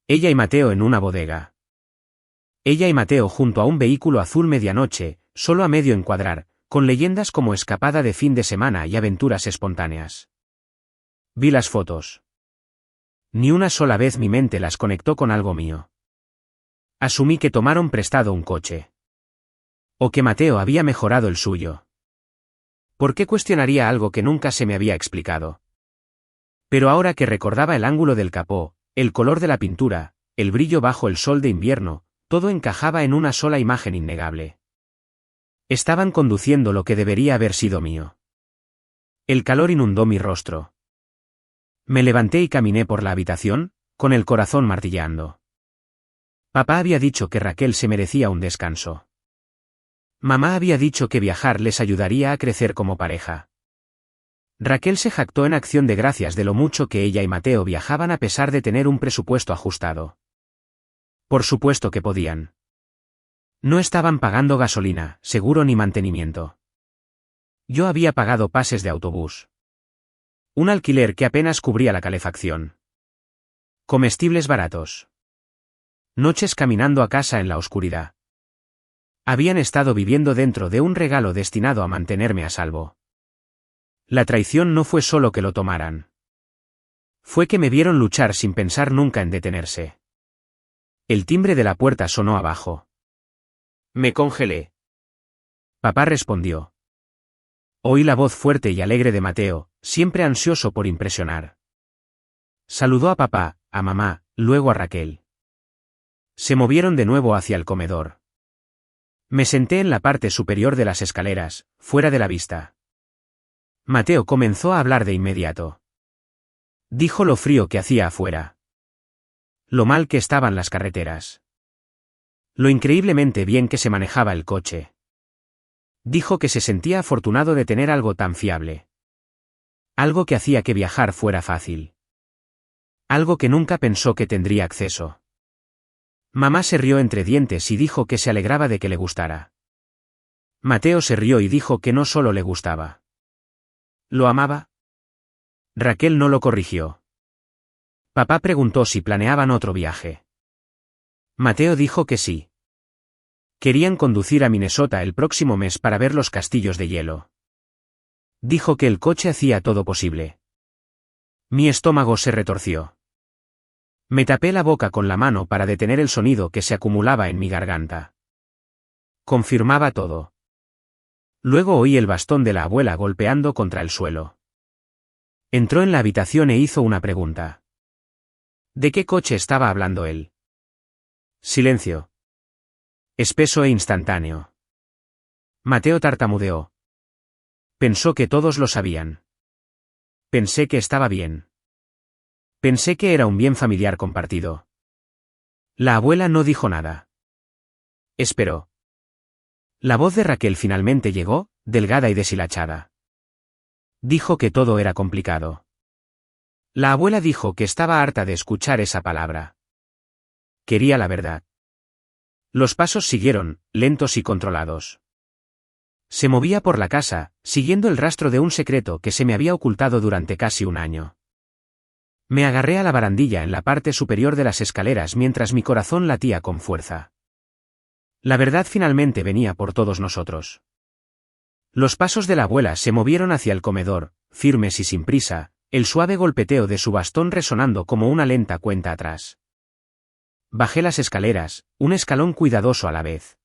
Ella y Mateo en una bodega. Ella y Mateo junto a un vehículo azul medianoche, solo a medio encuadrar, con leyendas como escapada de fin de semana y aventuras espontáneas. Vi las fotos. Ni una sola vez mi mente las conectó con algo mío. Asumí que tomaron prestado un coche. O que Mateo había mejorado el suyo. ¿Por qué cuestionaría algo que nunca se me había explicado? Pero ahora que recordaba el ángulo del capó, el color de la pintura, el brillo bajo el sol de invierno, todo encajaba en una sola imagen innegable. Estaban conduciendo lo que debería haber sido mío. El calor inundó mi rostro. Me levanté y caminé por la habitación, con el corazón martillando. Papá había dicho que Raquel se merecía un descanso. Mamá había dicho que viajar les ayudaría a crecer como pareja. Raquel se jactó en acción de gracias de lo mucho que ella y Mateo viajaban a pesar de tener un presupuesto ajustado. Por supuesto que podían. No estaban pagando gasolina, seguro ni mantenimiento. Yo había pagado pases de autobús. Un alquiler que apenas cubría la calefacción. Comestibles baratos. Noches caminando a casa en la oscuridad. Habían estado viviendo dentro de un regalo destinado a mantenerme a salvo. La traición no fue solo que lo tomaran. Fue que me vieron luchar sin pensar nunca en detenerse. El timbre de la puerta sonó abajo. Me congelé. Papá respondió. Oí la voz fuerte y alegre de Mateo, siempre ansioso por impresionar. Saludó a papá, a mamá, luego a Raquel. Se movieron de nuevo hacia el comedor. Me senté en la parte superior de las escaleras, fuera de la vista. Mateo comenzó a hablar de inmediato. Dijo lo frío que hacía afuera. Lo mal que estaban las carreteras. Lo increíblemente bien que se manejaba el coche. Dijo que se sentía afortunado de tener algo tan fiable. Algo que hacía que viajar fuera fácil. Algo que nunca pensó que tendría acceso. Mamá se rió entre dientes y dijo que se alegraba de que le gustara. Mateo se rió y dijo que no solo le gustaba. ¿Lo amaba? Raquel no lo corrigió. Papá preguntó si planeaban otro viaje. Mateo dijo que sí. Querían conducir a Minnesota el próximo mes para ver los castillos de hielo. Dijo que el coche hacía todo posible. Mi estómago se retorció. Me tapé la boca con la mano para detener el sonido que se acumulaba en mi garganta. Confirmaba todo. Luego oí el bastón de la abuela golpeando contra el suelo. Entró en la habitación e hizo una pregunta. ¿De qué coche estaba hablando él? Silencio. Espeso e instantáneo. Mateo tartamudeó. Pensó que todos lo sabían. Pensé que estaba bien. Pensé que era un bien familiar compartido. La abuela no dijo nada. Esperó. La voz de Raquel finalmente llegó, delgada y deshilachada. Dijo que todo era complicado. La abuela dijo que estaba harta de escuchar esa palabra. Quería la verdad. Los pasos siguieron, lentos y controlados. Se movía por la casa, siguiendo el rastro de un secreto que se me había ocultado durante casi un año. Me agarré a la barandilla en la parte superior de las escaleras mientras mi corazón latía con fuerza. La verdad finalmente venía por todos nosotros. Los pasos de la abuela se movieron hacia el comedor, firmes y sin prisa, el suave golpeteo de su bastón resonando como una lenta cuenta atrás. Bajé las escaleras, un escalón cuidadoso a la vez.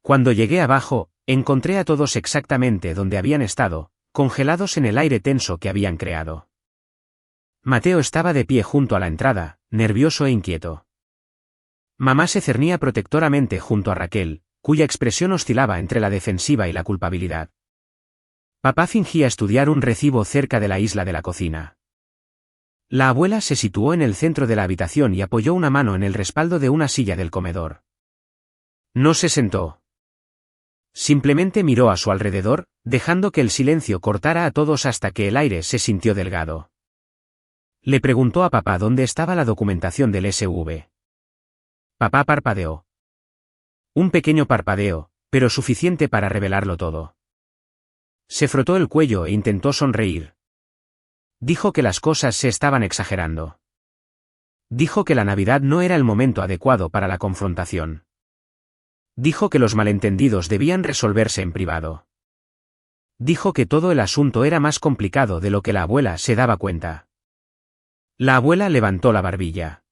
Cuando llegué abajo, encontré a todos exactamente donde habían estado, congelados en el aire tenso que habían creado. Mateo estaba de pie junto a la entrada, nervioso e inquieto. Mamá se cernía protectoramente junto a Raquel, cuya expresión oscilaba entre la defensiva y la culpabilidad. Papá fingía estudiar un recibo cerca de la isla de la cocina. La abuela se situó en el centro de la habitación y apoyó una mano en el respaldo de una silla del comedor. No se sentó. Simplemente miró a su alrededor, dejando que el silencio cortara a todos hasta que el aire se sintió delgado. Le preguntó a papá dónde estaba la documentación del SV. Papá parpadeó. Un pequeño parpadeo, pero suficiente para revelarlo todo. Se frotó el cuello e intentó sonreír. Dijo que las cosas se estaban exagerando. Dijo que la Navidad no era el momento adecuado para la confrontación. Dijo que los malentendidos debían resolverse en privado. Dijo que todo el asunto era más complicado de lo que la abuela se daba cuenta. La abuela levantó la barbilla.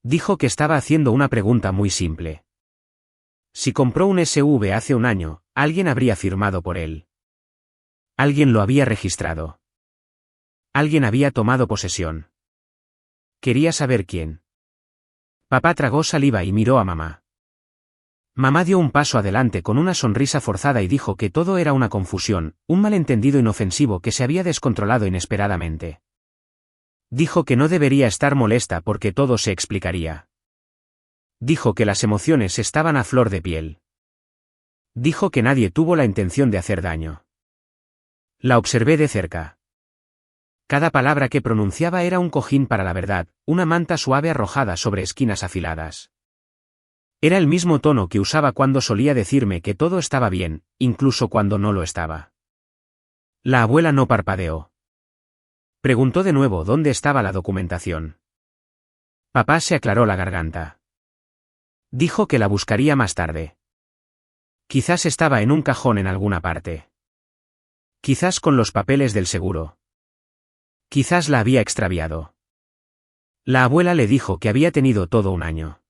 Dijo que estaba haciendo una pregunta muy simple. Si compró un SV hace un año, alguien habría firmado por él. Alguien lo había registrado. Alguien había tomado posesión. Quería saber quién. Papá tragó saliva y miró a mamá. Mamá dio un paso adelante con una sonrisa forzada y dijo que todo era una confusión, un malentendido inofensivo que se había descontrolado inesperadamente. Dijo que no debería estar molesta porque todo se explicaría. Dijo que las emociones estaban a flor de piel. Dijo que nadie tuvo la intención de hacer daño. La observé de cerca. Cada palabra que pronunciaba era un cojín para la verdad, una manta suave arrojada sobre esquinas afiladas. Era el mismo tono que usaba cuando solía decirme que todo estaba bien, incluso cuando no lo estaba. La abuela no parpadeó. Preguntó de nuevo dónde estaba la documentación. Papá se aclaró la garganta. Dijo que la buscaría más tarde. Quizás estaba en un cajón en alguna parte. Quizás con los papeles del seguro. Quizás la había extraviado. La abuela le dijo que había tenido todo un año.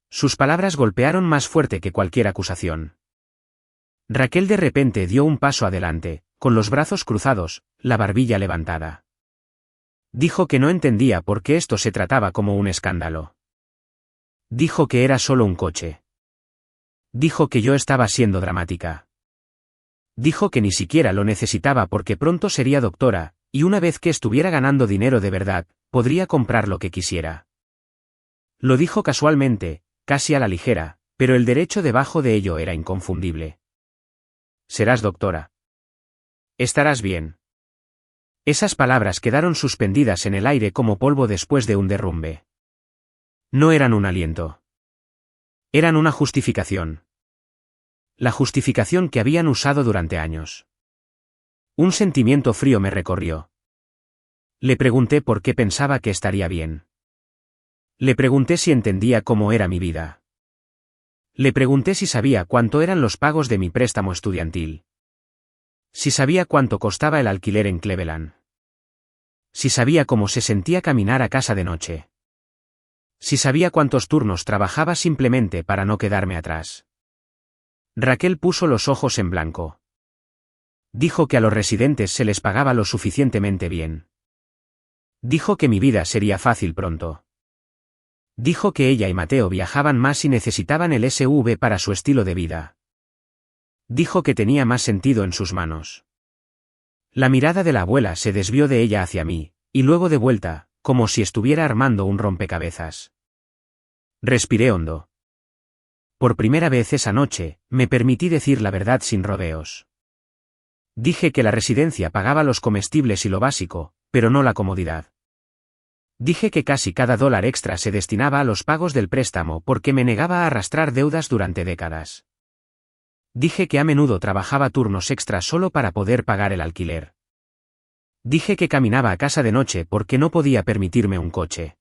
Sus palabras golpearon más fuerte que cualquier acusación. Raquel de repente dio un paso adelante, con los brazos cruzados, la barbilla levantada. Dijo que no entendía por qué esto se trataba como un escándalo. Dijo que era solo un coche. Dijo que yo estaba siendo dramática. Dijo que ni siquiera lo necesitaba porque pronto sería doctora, y una vez que estuviera ganando dinero de verdad, podría comprar lo que quisiera. Lo dijo casualmente, casi a la ligera, pero el derecho debajo de ello era inconfundible. Serás doctora. Estarás bien. Esas palabras quedaron suspendidas en el aire como polvo después de un derrumbe. No eran un aliento. Eran una justificación. La justificación que habían usado durante años. Un sentimiento frío me recorrió. Le pregunté por qué pensaba que estaría bien. Le pregunté si entendía cómo era mi vida. Le pregunté si sabía cuánto eran los pagos de mi préstamo estudiantil. Si sabía cuánto costaba el alquiler en Cleveland. Si sabía cómo se sentía caminar a casa de noche. Si sabía cuántos turnos trabajaba simplemente para no quedarme atrás. Raquel puso los ojos en blanco. Dijo que a los residentes se les pagaba lo suficientemente bien. Dijo que mi vida sería fácil pronto. Dijo que ella y Mateo viajaban más y necesitaban el SUV para su estilo de vida. Dijo que tenía más sentido en sus manos. La mirada de la abuela se desvió de ella hacia mí, y luego de vuelta, como si estuviera armando un rompecabezas. Respiré hondo. Por primera vez esa noche, me permití decir la verdad sin rodeos. Dije que la residencia pagaba los comestibles y lo básico, pero no la comodidad. Dije que casi cada dólar extra se destinaba a los pagos del préstamo porque me negaba a arrastrar deudas durante décadas. Dije que a menudo trabajaba turnos extras solo para poder pagar el alquiler. Dije que caminaba a casa de noche porque no podía permitirme un coche.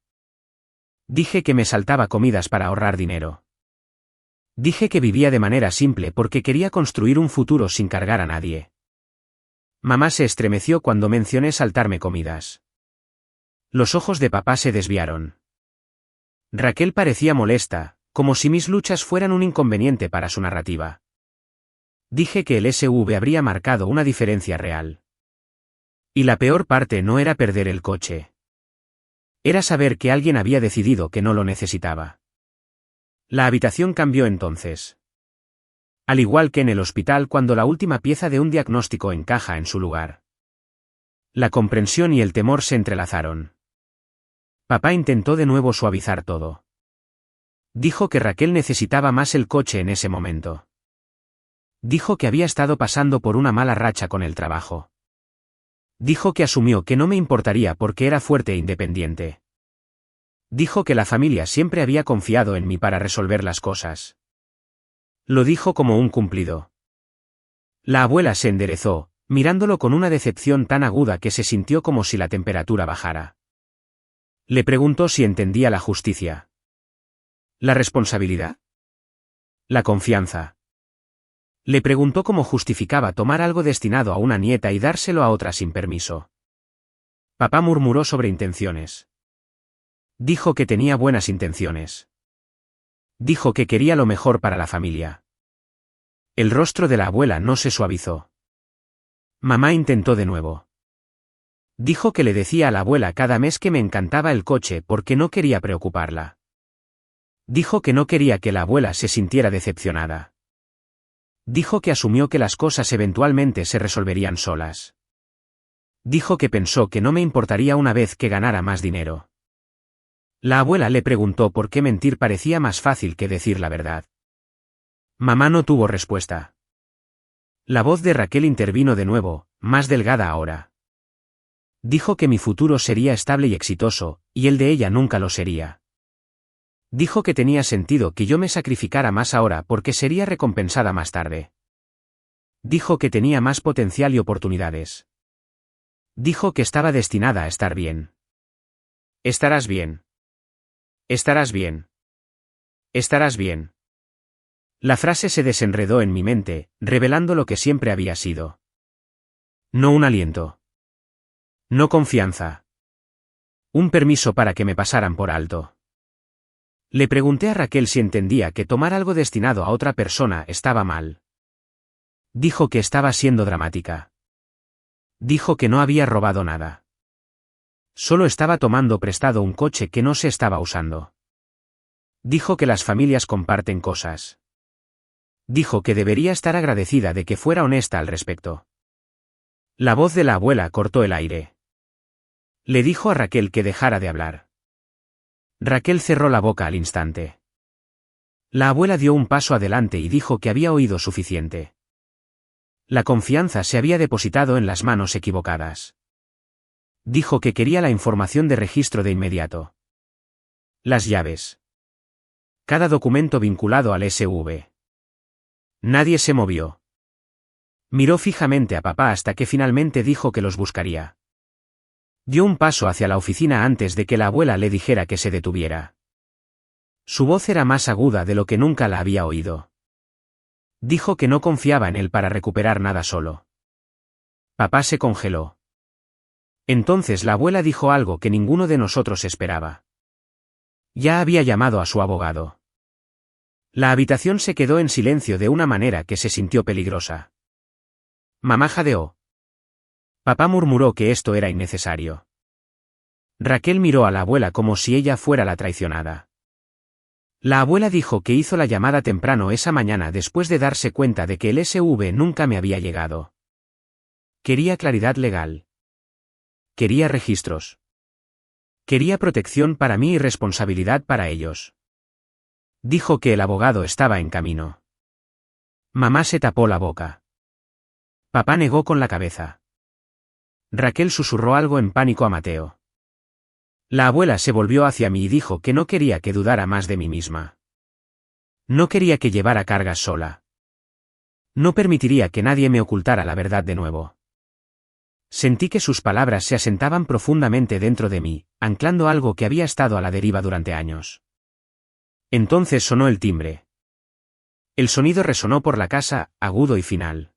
Dije que me saltaba comidas para ahorrar dinero. Dije que vivía de manera simple porque quería construir un futuro sin cargar a nadie. Mamá se estremeció cuando mencioné saltarme comidas. Los ojos de papá se desviaron. Raquel parecía molesta, como si mis luchas fueran un inconveniente para su narrativa. Dije que el SUV habría marcado una diferencia real. Y la peor parte no era perder el coche. Era saber que alguien había decidido que no lo necesitaba. La habitación cambió entonces. Al igual que en el hospital cuando la última pieza de un diagnóstico encaja en su lugar. La comprensión y el temor se entrelazaron. Papá intentó de nuevo suavizar todo. Dijo que Raquel necesitaba más el coche en ese momento. Dijo que había estado pasando por una mala racha con el trabajo. Dijo que asumió que no me importaría porque era fuerte e independiente. Dijo que la familia siempre había confiado en mí para resolver las cosas. Lo dijo como un cumplido. La abuela se enderezó, mirándolo con una decepción tan aguda que se sintió como si la temperatura bajara. Le preguntó si entendía la justicia. ¿La responsabilidad? La confianza. Le preguntó cómo justificaba tomar algo destinado a una nieta y dárselo a otra sin permiso. Papá murmuró sobre intenciones. Dijo que tenía buenas intenciones. Dijo que quería lo mejor para la familia. El rostro de la abuela no se suavizó. Mamá intentó de nuevo. Dijo que le decía a la abuela cada mes que me encantaba el coche porque no quería preocuparla. Dijo que no quería que la abuela se sintiera decepcionada. Dijo que asumió que las cosas eventualmente se resolverían solas. Dijo que pensó que no me importaría una vez que ganara más dinero. La abuela le preguntó por qué mentir parecía más fácil que decir la verdad. Mamá no tuvo respuesta. La voz de Raquel intervino de nuevo, más delgada ahora. Dijo que mi futuro sería estable y exitoso, y el de ella nunca lo sería. Dijo que tenía sentido que yo me sacrificara más ahora porque sería recompensada más tarde. Dijo que tenía más potencial y oportunidades. Dijo que estaba destinada a estar bien. Estarás bien. Estarás bien. Estarás bien. La frase se desenredó en mi mente, revelando lo que siempre había sido. No un aliento. No confianza. Un permiso para que me pasaran por alto. Le pregunté a Raquel si entendía que tomar algo destinado a otra persona estaba mal. Dijo que estaba siendo dramática. Dijo que no había robado nada. Solo estaba tomando prestado un coche que no se estaba usando. Dijo que las familias comparten cosas. Dijo que debería estar agradecida de que fuera honesta al respecto. La voz de la abuela cortó el aire. Le dijo a Raquel que dejara de hablar. Raquel cerró la boca al instante. La abuela dio un paso adelante y dijo que había oído suficiente. La confianza se había depositado en las manos equivocadas. Dijo que quería la información de registro de inmediato. Las llaves. Cada documento vinculado al SV. Nadie se movió. Miró fijamente a papá hasta que finalmente dijo que los buscaría. Dio un paso hacia la oficina antes de que la abuela le dijera que se detuviera. Su voz era más aguda de lo que nunca la había oído. Dijo que no confiaba en él para recuperar nada solo. Papá se congeló. Entonces la abuela dijo algo que ninguno de nosotros esperaba. Ya había llamado a su abogado. La habitación se quedó en silencio de una manera que se sintió peligrosa. Mamá jadeó. Papá murmuró que esto era innecesario. Raquel miró a la abuela como si ella fuera la traicionada. La abuela dijo que hizo la llamada temprano esa mañana después de darse cuenta de que el SV nunca me había llegado. Quería claridad legal. Quería registros. Quería protección para mí y responsabilidad para ellos. Dijo que el abogado estaba en camino. Mamá se tapó la boca. Papá negó con la cabeza. Raquel susurró algo en pánico a Mateo. La abuela se volvió hacia mí y dijo que no quería que dudara más de mí misma. No quería que llevara cargas sola. No permitiría que nadie me ocultara la verdad de nuevo. Sentí que sus palabras se asentaban profundamente dentro de mí, anclando algo que había estado a la deriva durante años. Entonces sonó el timbre. El sonido resonó por la casa, agudo y final.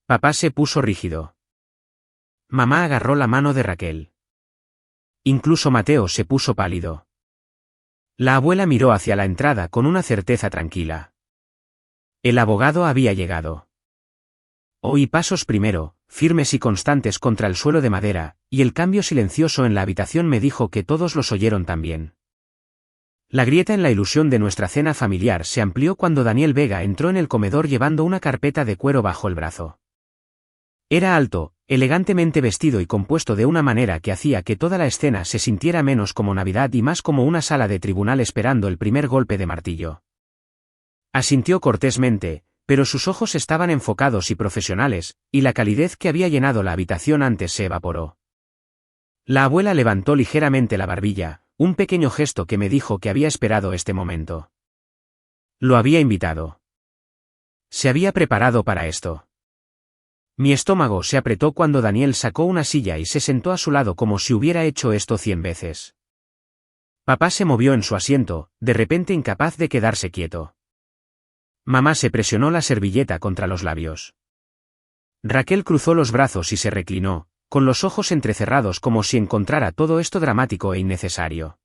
Papá se puso rígido. Mamá agarró la mano de Raquel. Incluso Mateo se puso pálido. La abuela miró hacia la entrada con una certeza tranquila. El abogado había llegado. Oí pasos primero, firmes y constantes contra el suelo de madera, y el cambio silencioso en la habitación me dijo que todos los oyeron también. La grieta en la ilusión de nuestra cena familiar se amplió cuando Daniel Vega entró en el comedor llevando una carpeta de cuero bajo el brazo. Era alto, elegantemente vestido y compuesto de una manera que hacía que toda la escena se sintiera menos como Navidad y más como una sala de tribunal esperando el primer golpe de martillo. Asintió cortésmente, pero sus ojos estaban enfocados y profesionales, y la calidez que había llenado la habitación antes se evaporó. La abuela levantó ligeramente la barbilla, un pequeño gesto que me dijo que había esperado este momento. Lo había invitado. Se había preparado para esto. Mi estómago se apretó cuando Daniel sacó una silla y se sentó a su lado como si hubiera hecho esto 100 veces. Papá se movió en su asiento, de repente incapaz de quedarse quieto. Mamá se presionó la servilleta contra los labios. Raquel cruzó los brazos y se reclinó, con los ojos entrecerrados como si encontrara todo esto dramático e innecesario.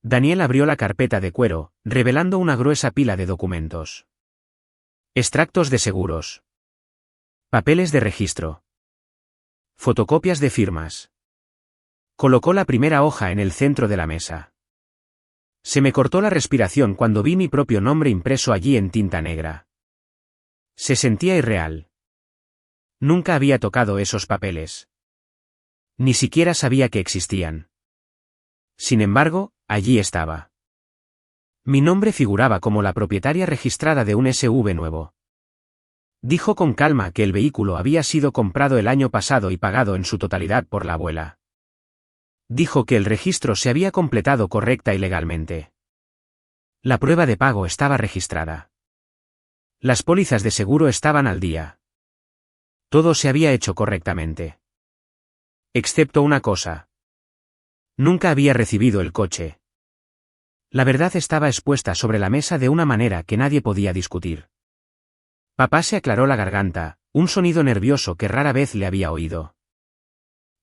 Daniel abrió la carpeta de cuero, revelando una gruesa pila de documentos. Extractos de seguros. Papeles de registro. Fotocopias de firmas. Colocó la primera hoja en el centro de la mesa. Se me cortó la respiración cuando vi mi propio nombre impreso allí en tinta negra. Se sentía irreal. Nunca había tocado esos papeles. Ni siquiera sabía que existían. Sin embargo, allí estaba. Mi nombre figuraba como la propietaria registrada de un SUV nuevo. Dijo con calma que el vehículo había sido comprado el año pasado y pagado en su totalidad por la abuela. Dijo que el registro se había completado correcta y legalmente. La prueba de pago estaba registrada. Las pólizas de seguro estaban al día. Todo se había hecho correctamente. Excepto una cosa. Nunca había recibido el coche. La verdad estaba expuesta sobre la mesa de una manera que nadie podía discutir. Papá se aclaró la garganta, un sonido nervioso que rara vez le había oído.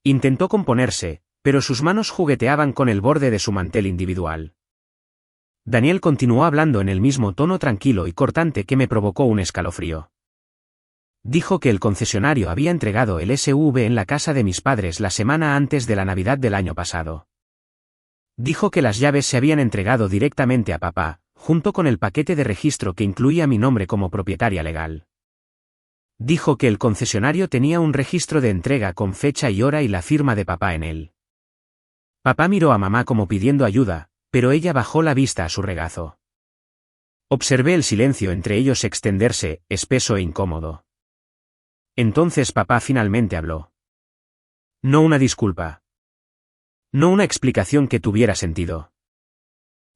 Intentó componerse, pero sus manos jugueteaban con el borde de su mantel individual. Daniel continuó hablando en el mismo tono tranquilo y cortante que me provocó un escalofrío. Dijo que el concesionario había entregado el SUV en la casa de mis padres la semana antes de la Navidad del año pasado. Dijo que las llaves se habían entregado directamente a papá, junto con el paquete de registro que incluía mi nombre como propietaria legal. Dijo que el concesionario tenía un registro de entrega con fecha y hora y la firma de papá en él. Papá miró a mamá como pidiendo ayuda, pero ella bajó la vista a su regazo. Observé el silencio entre ellos extenderse, espeso e incómodo. Entonces papá finalmente habló. No una disculpa. No una explicación que tuviera sentido.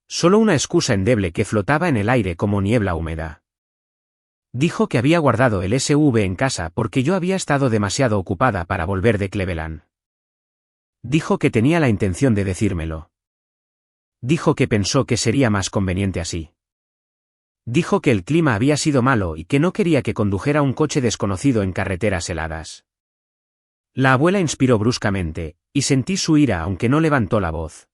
Solo una excusa endeble que flotaba en el aire como niebla húmeda. Dijo que había guardado el SUV en casa porque yo había estado demasiado ocupada para volver de Cleveland. Dijo que tenía la intención de decírmelo. Dijo que pensó que sería más conveniente así. Dijo que el clima había sido malo y que no quería que condujera un coche desconocido en carreteras heladas. La abuela inspiró bruscamente, y sentí su ira aunque no levantó la voz.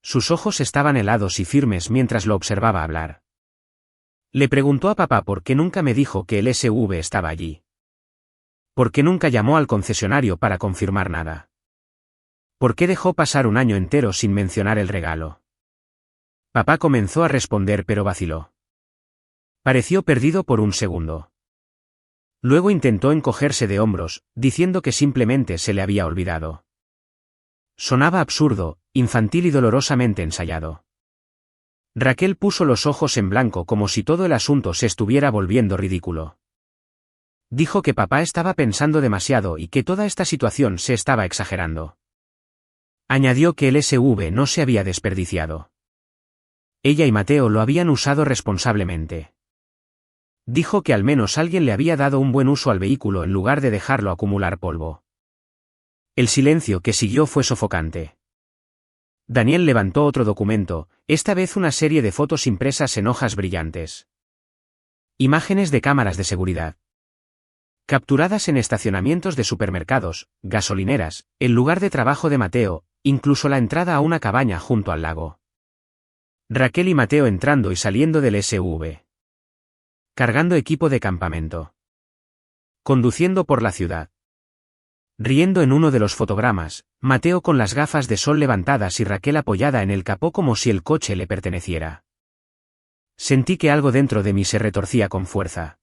Sus ojos estaban helados y firmes mientras lo observaba hablar. Le preguntó a papá por qué nunca me dijo que el SUV estaba allí. ¿Por qué nunca llamó al concesionario para confirmar nada? ¿Por qué dejó pasar un año entero sin mencionar el regalo? Papá comenzó a responder pero vaciló. Pareció perdido por un segundo. Luego intentó encogerse de hombros, diciendo que simplemente se le había olvidado. Sonaba absurdo, infantil y dolorosamente ensayado. Raquel puso los ojos en blanco como si todo el asunto se estuviera volviendo ridículo. Dijo que papá estaba pensando demasiado y que toda esta situación se estaba exagerando. Añadió que el SUV no se había desperdiciado. Ella y Mateo lo habían usado responsablemente. Dijo que al menos alguien le había dado un buen uso al vehículo en lugar de dejarlo acumular polvo. El silencio que siguió fue sofocante. Daniel levantó otro documento, esta vez una serie de fotos impresas en hojas brillantes. Imágenes de cámaras de seguridad. Capturadas en estacionamientos de supermercados, gasolineras, el lugar de trabajo de Mateo, incluso la entrada a una cabaña junto al lago. Raquel y Mateo entrando y saliendo del SUV. Cargando equipo de campamento. Conduciendo por la ciudad. Riendo en uno de los fotogramas, Mateo con las gafas de sol levantadas y Raquel apoyada en el capó como si el coche le perteneciera. Sentí que algo dentro de mí se retorcía con fuerza.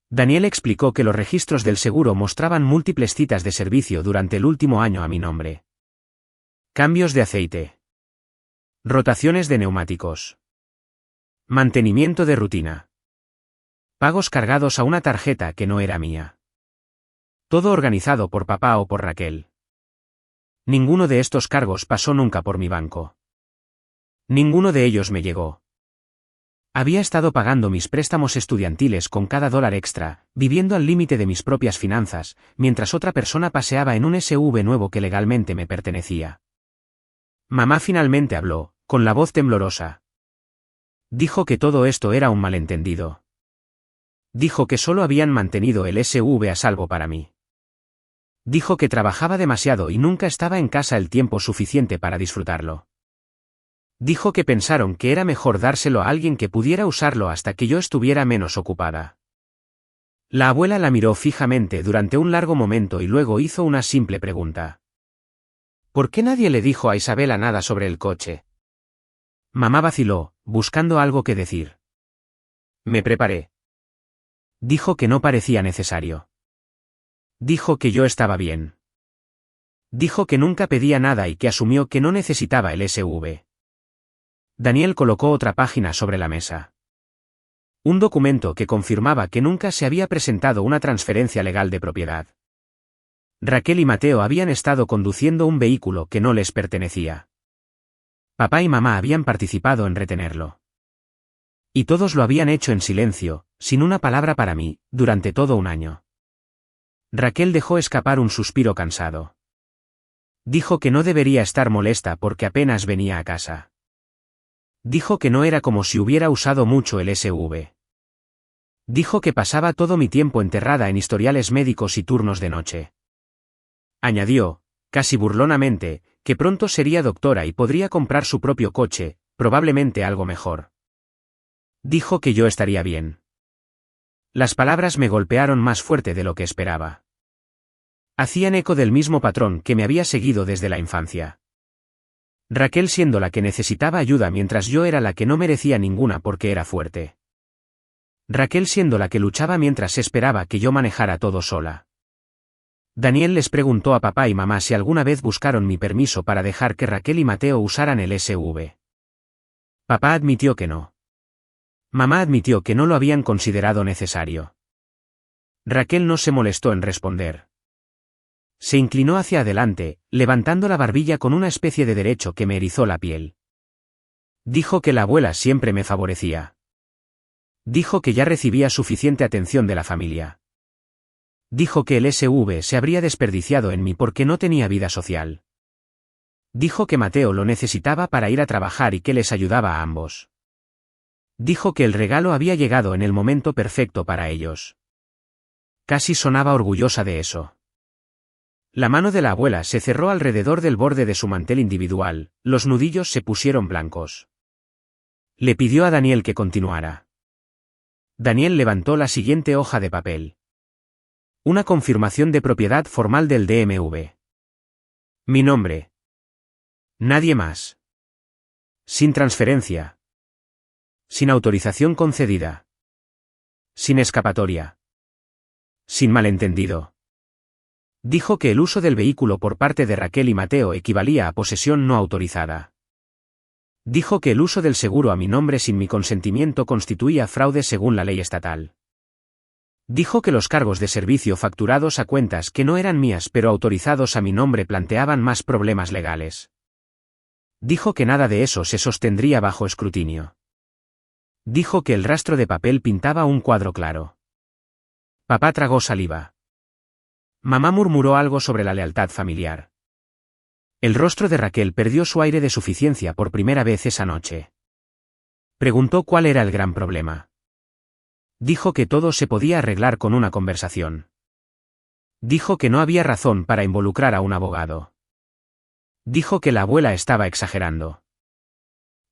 Daniel explicó que los registros del seguro mostraban múltiples citas de servicio durante el último año a mi nombre. Cambios de aceite. Rotaciones de neumáticos. Mantenimiento de rutina. Pagos cargados a una tarjeta que no era mía. Todo organizado por papá o por Raquel. Ninguno de estos cargos pasó nunca por mi banco. Ninguno de ellos me llegó. Había estado pagando mis préstamos estudiantiles con cada dólar extra, viviendo al límite de mis propias finanzas, mientras otra persona paseaba en un SUV nuevo que legalmente me pertenecía. Mamá finalmente habló, con la voz temblorosa. Dijo que todo esto era un malentendido. Dijo que solo habían mantenido el SUV a salvo para mí. Dijo que trabajaba demasiado y nunca estaba en casa el tiempo suficiente para disfrutarlo. Dijo que pensaron que era mejor dárselo a alguien que pudiera usarlo hasta que yo estuviera menos ocupada. La abuela la miró fijamente durante un largo momento y luego hizo una simple pregunta. ¿Por qué nadie le dijo a Isabela nada sobre el coche? Mamá vaciló, buscando algo que decir. Me preparé. Dijo que no parecía necesario. Dijo que yo estaba bien. Dijo que nunca pedía nada y que asumió que no necesitaba el SV. Daniel colocó otra página sobre la mesa. Un documento que confirmaba que nunca se había presentado una transferencia legal de propiedad. Raquel y Mateo habían estado conduciendo un vehículo que no les pertenecía. Papá y mamá habían participado en retenerlo. Y todos lo habían hecho en silencio, sin una palabra para mí, durante todo un año. Raquel dejó escapar un suspiro cansado. Dijo que no debería estar molesta porque apenas venía a casa. Dijo que no era como si hubiera usado mucho el SV. Dijo que pasaba todo mi tiempo enterrada en historiales médicos y turnos de noche. Añadió, casi burlonamente, que pronto sería doctora y podría comprar su propio coche, probablemente algo mejor. Dijo que yo estaría bien. Las palabras me golpearon más fuerte de lo que esperaba. Hacían eco del mismo patrón que me había seguido desde la infancia. Raquel siendo la que necesitaba ayuda mientras yo era la que no merecía ninguna porque era fuerte. Raquel siendo la que luchaba mientras esperaba que yo manejara todo sola. Daniel les preguntó a papá y mamá si alguna vez buscaron mi permiso para dejar que Raquel y Mateo usaran el SV. Papá admitió que no. Mamá admitió que no lo habían considerado necesario. Raquel no se molestó en responder. Se inclinó hacia adelante, levantando la barbilla con una especie de derecho que me erizó la piel. Dijo que la abuela siempre me favorecía. Dijo que ya recibía suficiente atención de la familia. Dijo que el SV se habría desperdiciado en mí porque no tenía vida social. Dijo que Mateo lo necesitaba para ir a trabajar y que les ayudaba a ambos. Dijo que el regalo había llegado en el momento perfecto para ellos. Casi sonaba orgullosa de eso. La mano de la abuela se cerró alrededor del borde de su mantel individual, los nudillos se pusieron blancos. Le pidió a Daniel que continuara. Daniel levantó la siguiente hoja de papel. Una confirmación de propiedad formal del DMV. Mi nombre. Nadie más. Sin transferencia. Sin autorización concedida. Sin escapatoria. Sin malentendido. Dijo que el uso del vehículo por parte de Raquel y Mateo equivalía a posesión no autorizada. Dijo que el uso del seguro a mi nombre sin mi consentimiento constituía fraude según la ley estatal. Dijo que los cargos de servicio facturados a cuentas que no eran mías pero autorizados a mi nombre planteaban más problemas legales. Dijo que nada de eso se sostendría bajo escrutinio. Dijo que el rastro de papel pintaba un cuadro claro. Papá tragó saliva. Mamá murmuró algo sobre la lealtad familiar. El rostro de Raquel perdió su aire de suficiencia por primera vez esa noche. Preguntó cuál era el gran problema. Dijo que todo se podía arreglar con una conversación. Dijo que no había razón para involucrar a un abogado. Dijo que la abuela estaba exagerando.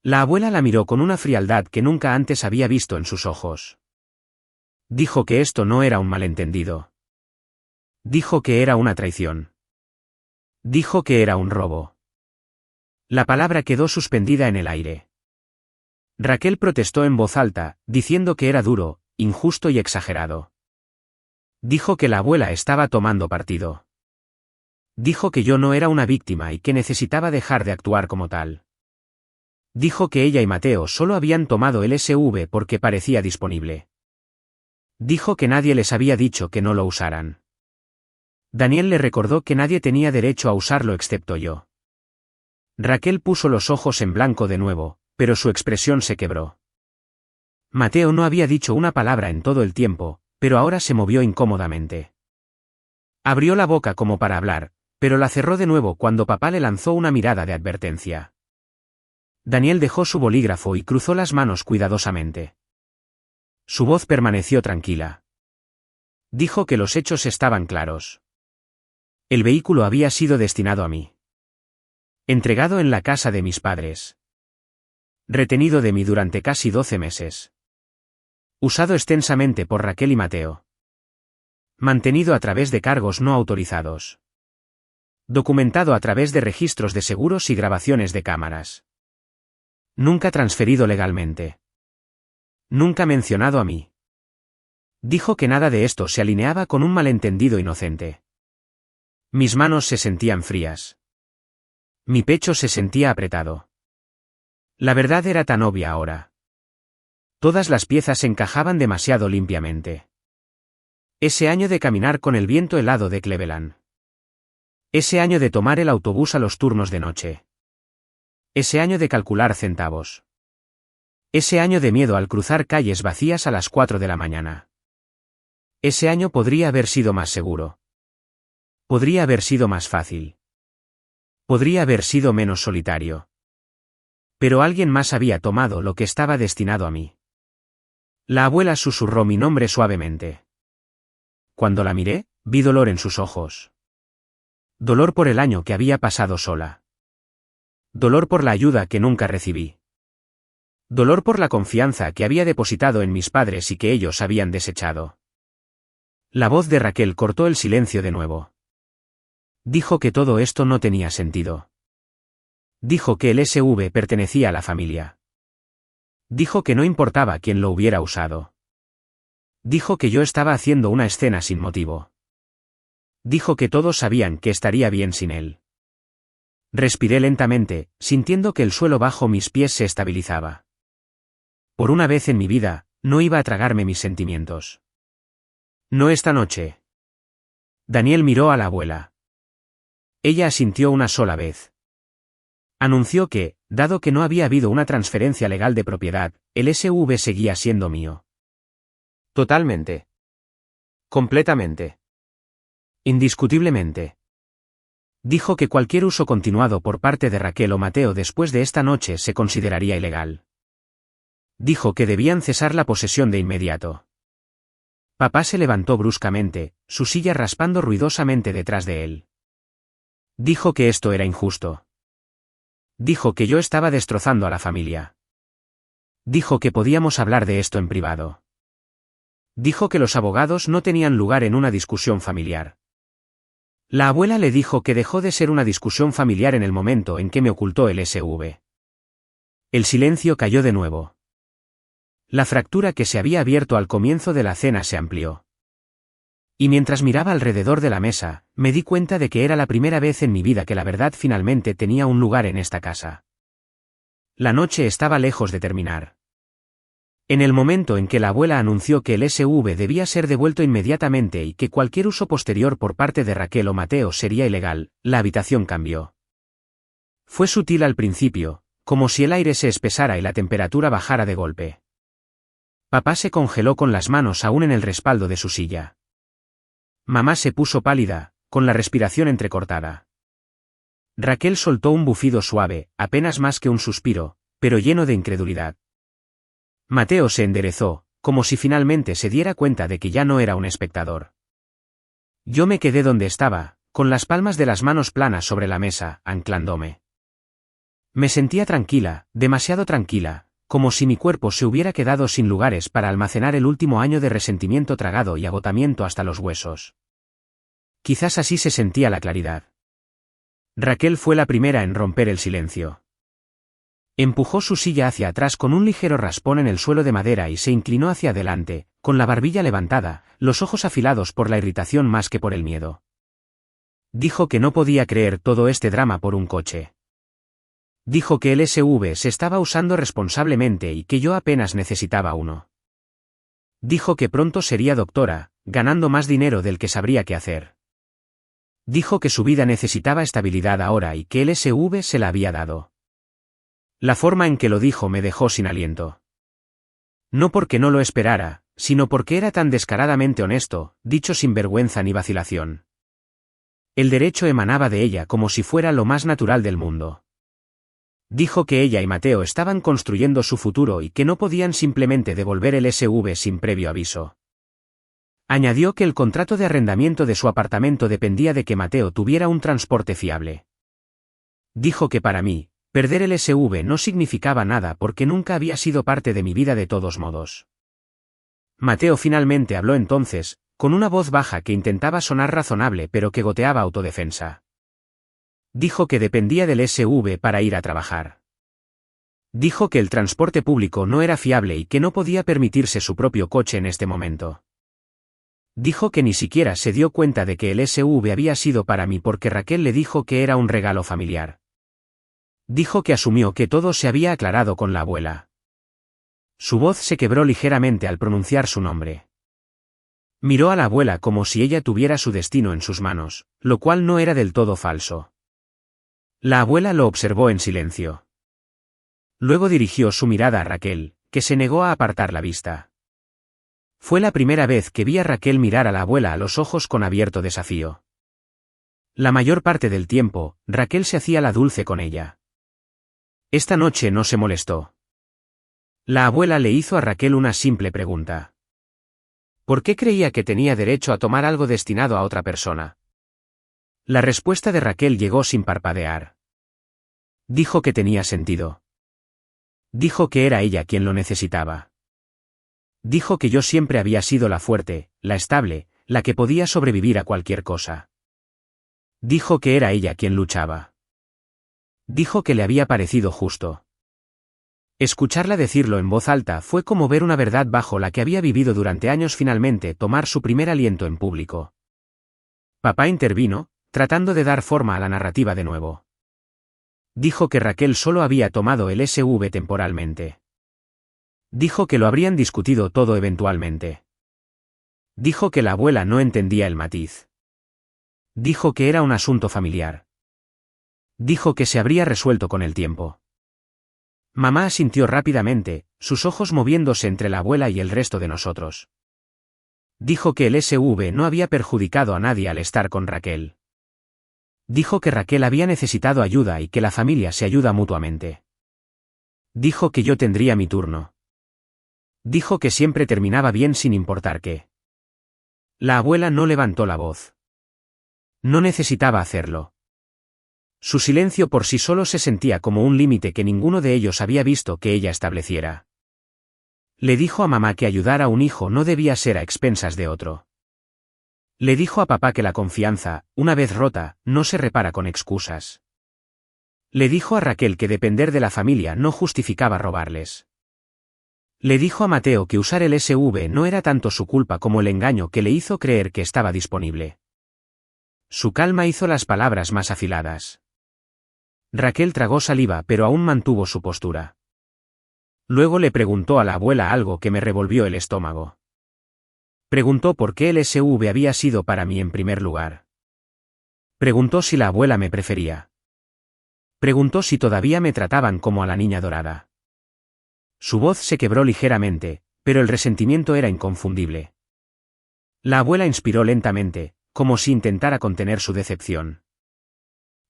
La abuela la miró con una frialdad que nunca antes había visto en sus ojos. Dijo que esto no era un malentendido. Dijo que era una traición. Dijo que era un robo. La palabra quedó suspendida en el aire. Raquel protestó en voz alta, diciendo que era duro, injusto y exagerado. Dijo que la abuela estaba tomando partido. Dijo que yo no era una víctima y que necesitaba dejar de actuar como tal. Dijo que ella y Mateo solo habían tomado el SV porque parecía disponible. Dijo que nadie les había dicho que no lo usaran. Daniel le recordó que nadie tenía derecho a usarlo excepto yo. Raquel puso los ojos en blanco de nuevo, pero su expresión se quebró. Mateo no había dicho una palabra en todo el tiempo, pero ahora se movió incómodamente. Abrió la boca como para hablar, pero la cerró de nuevo cuando papá le lanzó una mirada de advertencia. Daniel dejó su bolígrafo y cruzó las manos cuidadosamente. Su voz permaneció tranquila. Dijo que los hechos estaban claros. El vehículo había sido destinado a mí. Entregado en la casa de mis padres. Retenido de mí durante casi 12 meses. Usado extensamente por Raquel y Mateo. Mantenido a través de cargos no autorizados. Documentado a través de registros de seguros y grabaciones de cámaras. Nunca transferido legalmente. Nunca mencionado a mí. Dijo que nada de esto se alineaba con un malentendido inocente. Mis manos se sentían frías. Mi pecho se sentía apretado. La verdad era tan obvia ahora. Todas las piezas encajaban demasiado limpiamente. Ese año de caminar con el viento helado de Cleveland. Ese año de tomar el autobús a los turnos de noche. Ese año de calcular centavos. Ese año de miedo al cruzar calles vacías a las 4 de la mañana. Ese año podría haber sido más seguro. Podría haber sido más fácil. Podría haber sido menos solitario. Pero alguien más había tomado lo que estaba destinado a mí. La abuela susurró mi nombre suavemente. Cuando la miré, vi dolor en sus ojos. Dolor por el año que había pasado sola. Dolor por la ayuda que nunca recibí. Dolor por la confianza que había depositado en mis padres y que ellos habían desechado. La voz de Raquel cortó el silencio de nuevo. Dijo que todo esto no tenía sentido. Dijo que el SV pertenecía a la familia. Dijo que no importaba quién lo hubiera usado. Dijo que yo estaba haciendo una escena sin motivo. Dijo que todos sabían que estaría bien sin él. Respiré lentamente, sintiendo que el suelo bajo mis pies se estabilizaba. Por una vez en mi vida, no iba a tragarme mis sentimientos. No esta noche. Daniel miró a la abuela. Ella asintió una sola vez. Anunció que, dado que no había habido una transferencia legal de propiedad, el SV seguía siendo mío. Totalmente. Completamente. Indiscutiblemente. Dijo que cualquier uso continuado por parte de Raquel o Mateo después de esta noche se consideraría ilegal. Dijo que debían cesar la posesión de inmediato. Papá se levantó bruscamente, su silla raspando ruidosamente detrás de él. Dijo que esto era injusto. Dijo que yo estaba destrozando a la familia. Dijo que podíamos hablar de esto en privado. Dijo que los abogados no tenían lugar en una discusión familiar. La abuela le dijo que dejó de ser una discusión familiar en el momento en que me ocultó el SV. El silencio cayó de nuevo. La fractura que se había abierto al comienzo de la cena se amplió. Y mientras miraba alrededor de la mesa, me di cuenta de que era la primera vez en mi vida que la verdad finalmente tenía un lugar en esta casa. La noche estaba lejos de terminar. En el momento en que la abuela anunció que el SV debía ser devuelto inmediatamente y que cualquier uso posterior por parte de Raquel o Mateo sería ilegal, la habitación cambió. Fue sutil al principio, como si el aire se espesara y la temperatura bajara de golpe. Papá se congeló con las manos aún en el respaldo de su silla. Mamá se puso pálida, con la respiración entrecortada. Raquel soltó un bufido suave, apenas más que un suspiro, pero lleno de incredulidad. Mateo se enderezó, como si finalmente se diera cuenta de que ya no era un espectador. Yo me quedé donde estaba, con las palmas de las manos planas sobre la mesa, anclándome. Me sentía tranquila, demasiado tranquila, como si mi cuerpo se hubiera quedado sin lugares para almacenar el último año de resentimiento tragado y agotamiento hasta los huesos. Quizás así se sentía la claridad. Raquel fue la primera en romper el silencio. Empujó su silla hacia atrás con un ligero raspón en el suelo de madera y se inclinó hacia adelante, con la barbilla levantada, los ojos afilados por la irritación más que por el miedo. Dijo que no podía creer todo este drama por un coche. Dijo que el SV se estaba usando responsablemente y que yo apenas necesitaba uno. Dijo que pronto sería doctora, ganando más dinero del que sabría qué hacer. Dijo que su vida necesitaba estabilidad ahora y que el SV se la había dado. La forma en que lo dijo me dejó sin aliento. No porque no lo esperara, sino porque era tan descaradamente honesto, dicho sin vergüenza ni vacilación. El derecho emanaba de ella como si fuera lo más natural del mundo. Dijo que ella y Mateo estaban construyendo su futuro y que no podían simplemente devolver el SV sin previo aviso. Añadió que el contrato de arrendamiento de su apartamento dependía de que Mateo tuviera un transporte fiable. Dijo que para mí, perder el SV no significaba nada porque nunca había sido parte de mi vida de todos modos. Mateo finalmente habló entonces, con una voz baja que intentaba sonar razonable pero que goteaba autodefensa. Dijo que dependía del SV para ir a trabajar. Dijo que el transporte público no era fiable y que no podía permitirse su propio coche en este momento. Dijo que ni siquiera se dio cuenta de que el SUV había sido para mí porque Raquel le dijo que era un regalo familiar. Dijo que asumió que todo se había aclarado con la abuela. Su voz se quebró ligeramente al pronunciar su nombre. Miró a la abuela como si ella tuviera su destino en sus manos, lo cual no era del todo falso. La abuela lo observó en silencio. Luego dirigió su mirada a Raquel, que se negó a apartar la vista. Fue la primera vez que vi a Raquel mirar a la abuela a los ojos con abierto desafío. La mayor parte del tiempo, Raquel se hacía la dulce con ella. Esta noche no se molestó. La abuela le hizo a Raquel una simple pregunta. ¿Por qué creía que tenía derecho a tomar algo destinado a otra persona? La respuesta de Raquel llegó sin parpadear. Dijo que tenía sentido. Dijo que era ella quien lo necesitaba. Dijo que yo siempre había sido la fuerte, la estable, la que podía sobrevivir a cualquier cosa. Dijo que era ella quien luchaba. Dijo que le había parecido justo. Escucharla decirlo en voz alta fue como ver una verdad bajo la que había vivido durante años finalmente tomar su primer aliento en público. Papá intervino, tratando de dar forma a la narrativa de nuevo. Dijo que Raquel solo había tomado el SUV temporalmente. Dijo que lo habrían discutido todo eventualmente. Dijo que la abuela no entendía el matiz. Dijo que era un asunto familiar. Dijo que se habría resuelto con el tiempo. Mamá asintió rápidamente, sus ojos moviéndose entre la abuela y el resto de nosotros. Dijo que el SUV no había perjudicado a nadie al estar con Raquel. Dijo que Raquel había necesitado ayuda y que la familia se ayuda mutuamente. Dijo que yo tendría mi turno. Dijo que siempre terminaba bien sin importar qué. La abuela no levantó la voz. No necesitaba hacerlo. Su silencio por sí solo se sentía como un límite que ninguno de ellos había visto que ella estableciera. Le dijo a mamá que ayudar a un hijo no debía ser a expensas de otro. Le dijo a papá que la confianza, una vez rota, no se repara con excusas. Le dijo a Raquel que depender de la familia no justificaba robarles. Le dijo a Mateo que usar el SUV no era tanto su culpa como el engaño que le hizo creer que estaba disponible. Su calma hizo las palabras más afiladas. Raquel tragó saliva pero aún mantuvo su postura. Luego le preguntó a la abuela algo que me revolvió el estómago. Preguntó por qué el SUV había sido para mí en primer lugar. Preguntó si la abuela me prefería. Preguntó si todavía me trataban como a la niña dorada. Su voz se quebró ligeramente, pero el resentimiento era inconfundible. La abuela inspiró lentamente, como si intentara contener su decepción.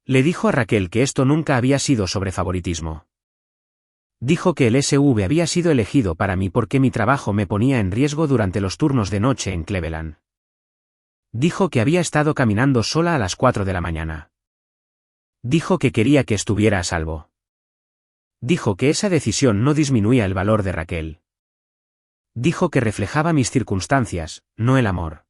Le dijo a Raquel que esto nunca había sido sobre favoritismo. Dijo que el SUV había sido elegido para mí porque mi trabajo me ponía en riesgo durante los turnos de noche en Cleveland. Dijo que había estado caminando sola a las 4 de la mañana. Dijo que quería que estuviera a salvo. Dijo que esa decisión no disminuía el valor de Raquel. Dijo que reflejaba mis circunstancias, no el amor.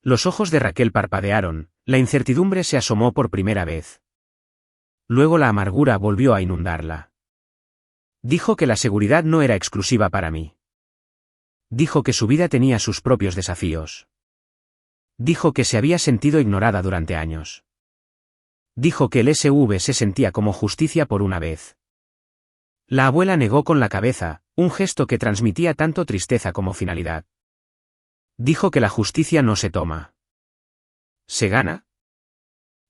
Los ojos de Raquel parpadearon, la incertidumbre se asomó por primera vez. Luego la amargura volvió a inundarla. Dijo que la seguridad no era exclusiva para mí. Dijo que su vida tenía sus propios desafíos. Dijo que se había sentido ignorada durante años. Dijo que el SUV se sentía como justicia por una vez. La abuela negó con la cabeza, un gesto que transmitía tanto tristeza como finalidad. Dijo que la justicia no se toma. ¿Se gana?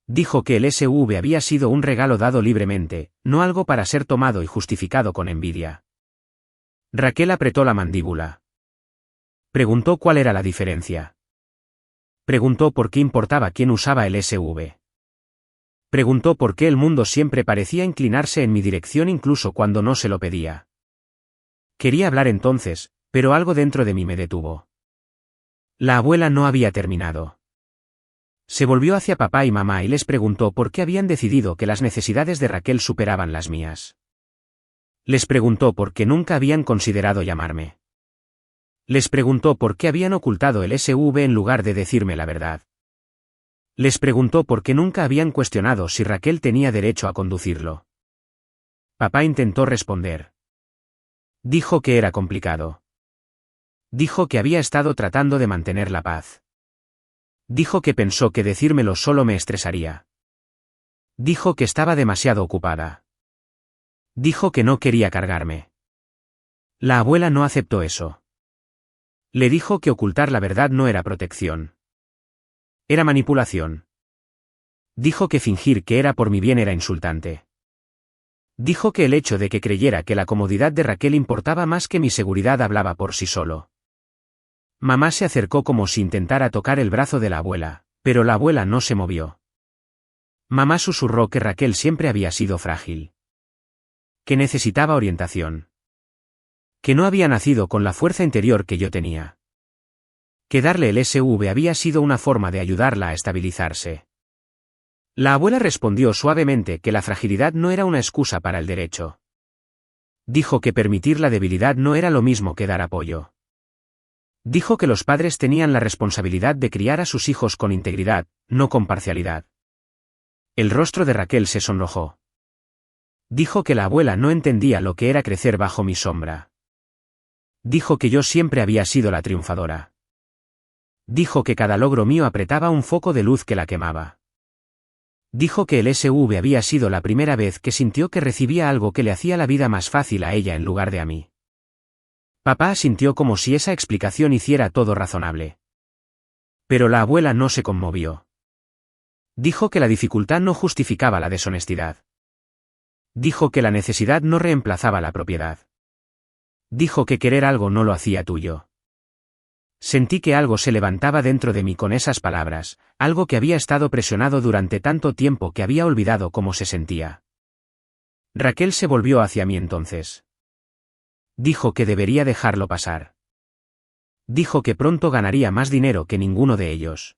Dijo que el SUV había sido un regalo dado libremente, no algo para ser tomado y justificado con envidia. Raquel apretó la mandíbula. Preguntó cuál era la diferencia. Preguntó por qué importaba quién usaba el SUV. Preguntó por qué el mundo siempre parecía inclinarse en mi dirección incluso cuando no se lo pedía. Quería hablar entonces, pero algo dentro de mí me detuvo. La abuela no había terminado. Se volvió hacia papá y mamá y les preguntó por qué habían decidido que las necesidades de Raquel superaban las mías. Les preguntó por qué nunca habían considerado llamarme. Les preguntó por qué habían ocultado el SUV en lugar de decirme la verdad. Les preguntó por qué nunca habían cuestionado si Raquel tenía derecho a conducirlo. Papá intentó responder. Dijo que era complicado. Dijo que había estado tratando de mantener la paz. Dijo que pensó que decírmelo solo me estresaría. Dijo que estaba demasiado ocupada. Dijo que no quería cargarme. La abuela no aceptó eso. Le dijo que ocultar la verdad no era protección. Era manipulación. Dijo que fingir que era por mi bien era insultante. Dijo que el hecho de que creyera que la comodidad de Raquel importaba más que mi seguridad hablaba por sí solo. Mamá se acercó como si intentara tocar el brazo de la abuela, pero la abuela no se movió. Mamá susurró que Raquel siempre había sido frágil. Que necesitaba orientación. Que no había nacido con la fuerza interior que yo tenía. Que darle el SV había sido una forma de ayudarla a estabilizarse. La abuela respondió suavemente que la fragilidad no era una excusa para el derecho. Dijo que permitir la debilidad no era lo mismo que dar apoyo. Dijo que los padres tenían la responsabilidad de criar a sus hijos con integridad, no con parcialidad. El rostro de Raquel se sonrojó. Dijo que la abuela no entendía lo que era crecer bajo mi sombra. Dijo que yo siempre había sido la triunfadora. Dijo que cada logro mío apretaba un foco de luz que la quemaba. Dijo que el SV había sido la primera vez que sintió que recibía algo que le hacía la vida más fácil a ella en lugar de a mí. Papá asintió como si esa explicación hiciera todo razonable. Pero la abuela no se conmovió. Dijo que la dificultad no justificaba la deshonestidad. Dijo que la necesidad no reemplazaba la propiedad. Dijo que querer algo no lo hacía tuyo. Sentí que algo se levantaba dentro de mí con esas palabras, algo que había estado presionado durante tanto tiempo que había olvidado cómo se sentía. Raquel se volvió hacia mí entonces. Dijo que debería dejarlo pasar. Dijo que pronto ganaría más dinero que ninguno de ellos.